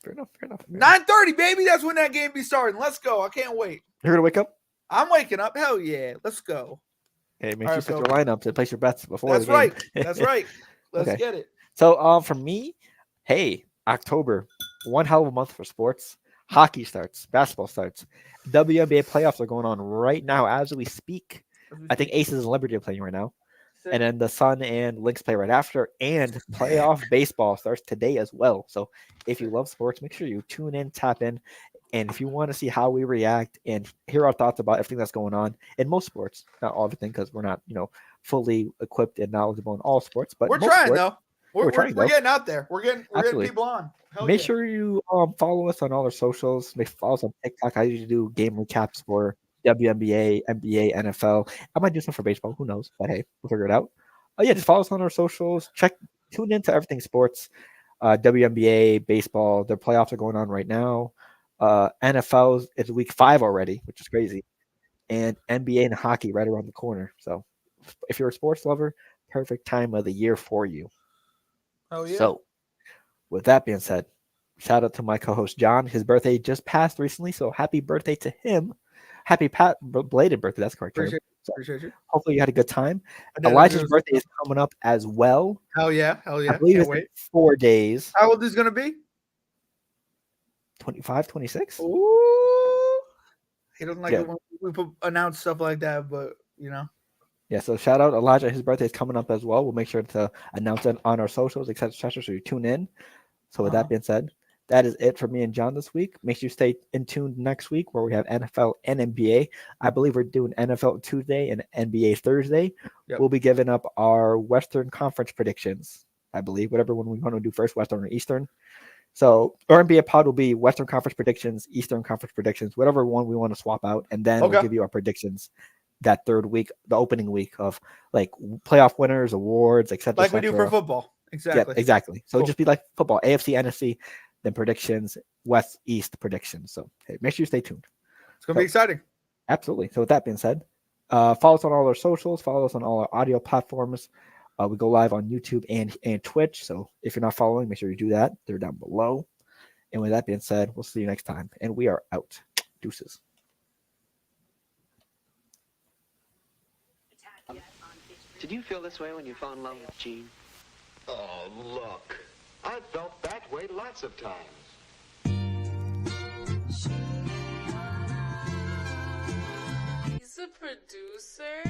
S2: Fair enough.
S3: 9:30, baby. That's when that game be starting. Let's go. I can't wait.
S2: You're gonna wake up.
S3: I'm waking up. Hell yeah. Let's go.
S2: Hey, make
S3: All
S2: sure you
S3: right,
S2: set
S3: Phil.
S2: your lineup to place your bets before
S3: That's
S2: the game.
S3: right. That's right. Let's
S2: Okay.
S3: get it.
S2: So, for me, hey, October, one hell of a month for sports. Hockey starts, basketball starts. WNBA playoffs are going on right now as we speak. I think Aces and Liberty are playing right now. And then the Sun and Lynx play right after. And playoff baseball starts today as well. So if you love sports, make sure you tune in, tap in. And if you want to see how we react and hear our thoughts about everything that's going on in most sports, not all everything, because we're not, fully equipped and knowledgeable in all sports. But
S3: We're
S2: most
S3: trying
S2: sports,
S3: though. We're getting out there. We're getting people on. Hell
S2: Make
S3: yeah.
S2: sure you follow us on all our socials. Follow us on TikTok. I usually do game recaps for WNBA, NBA, NFL. I might do some for baseball. Who knows? But hey, we'll figure it out. Oh yeah, just follow us on our socials. Tune into everything sports. WNBA, baseball. Their playoffs are going on right now. NFL is week 5 already, which is crazy. And NBA and hockey right around the corner. So if you're a sports lover, perfect time of the year for you.
S3: Oh yeah.
S2: So with that being said, shout out to my co-host John. His birthday just passed recently, so happy birthday to him. Happy belated birthday. That's correct.
S3: Appreciate you.
S2: Hopefully you had a good time. Elijah's birthday is coming up as well.
S3: Hell yeah.
S2: I believe it's in 4 days.
S3: How old is he gonna be?
S2: 25, 26?
S3: Ooh. He doesn't like
S2: Yeah.
S3: it when we announce stuff like that, but
S2: Yeah, so shout out Elijah. His birthday is coming up as well. We'll make sure to announce it on our socials, etc. So you tune in. So with that being said, that is it for me and John this week. Make sure you stay in tune next week where we have NFL and NBA. I believe we're doing NFL Tuesday and NBA Thursday.
S3: Yep.
S2: We'll be giving up our Western Conference predictions, I believe, whatever one we want to do first, Western or Eastern. So our NBA pod will be Western Conference predictions, Eastern Conference predictions, whatever one we want to swap out. And then we'll give you our predictions that third week, the opening week of like playoff winners, awards, etc.
S3: Like we do for football. Exactly.
S2: Yeah, exactly. So
S3: Cool.
S2: it'll just be like football, AFC, NFC, then predictions, West, East predictions. So hey, make sure you stay tuned.
S3: It's gonna be exciting.
S2: Absolutely. So with that being said, follow us on all our socials, follow us on all our audio platforms. We go live on YouTube and Twitch. So if you're not following, make sure you do that. They're down below. And with that being said, we'll see you next time. And we are out. Deuces.
S5: Did you feel this way when you fell in love with Jean?
S6: Oh, look. I felt that way lots of times.
S7: He's a producer.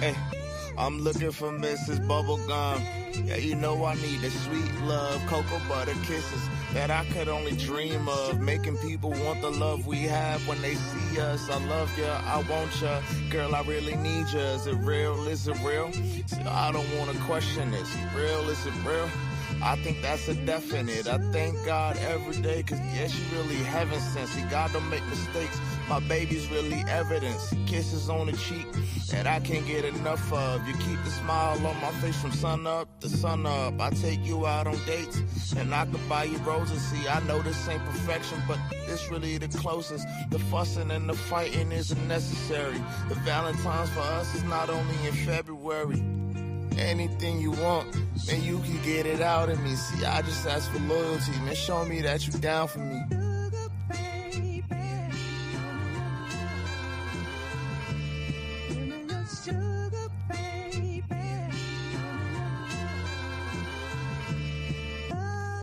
S1: Hey, I'm looking for Mrs. Bubblegum. Yeah, you know I need the sweet love, cocoa butter kisses that I could only dream of. Making people want the love we have when they see us. I love ya, I want ya, girl, I really need ya. Is it real? Is it real? See, I don't wanna question this. Real? Is it real? I think that's a definite. I thank God every day, cause yeah, she really heaven sent. See, God don't make mistakes. My baby's really evidence. Kisses on the cheek that I can't get enough of. You keep the smile on my face from sun up to sun up. I take you out on dates and I could buy you roses. See, I know this ain't perfection, but this really the closest. The fussing and the fighting isn't necessary. The Valentine's for us is not only in February. Anything you want, man, you can get it out of me. See, I just ask for loyalty, man. Show me that you down for me.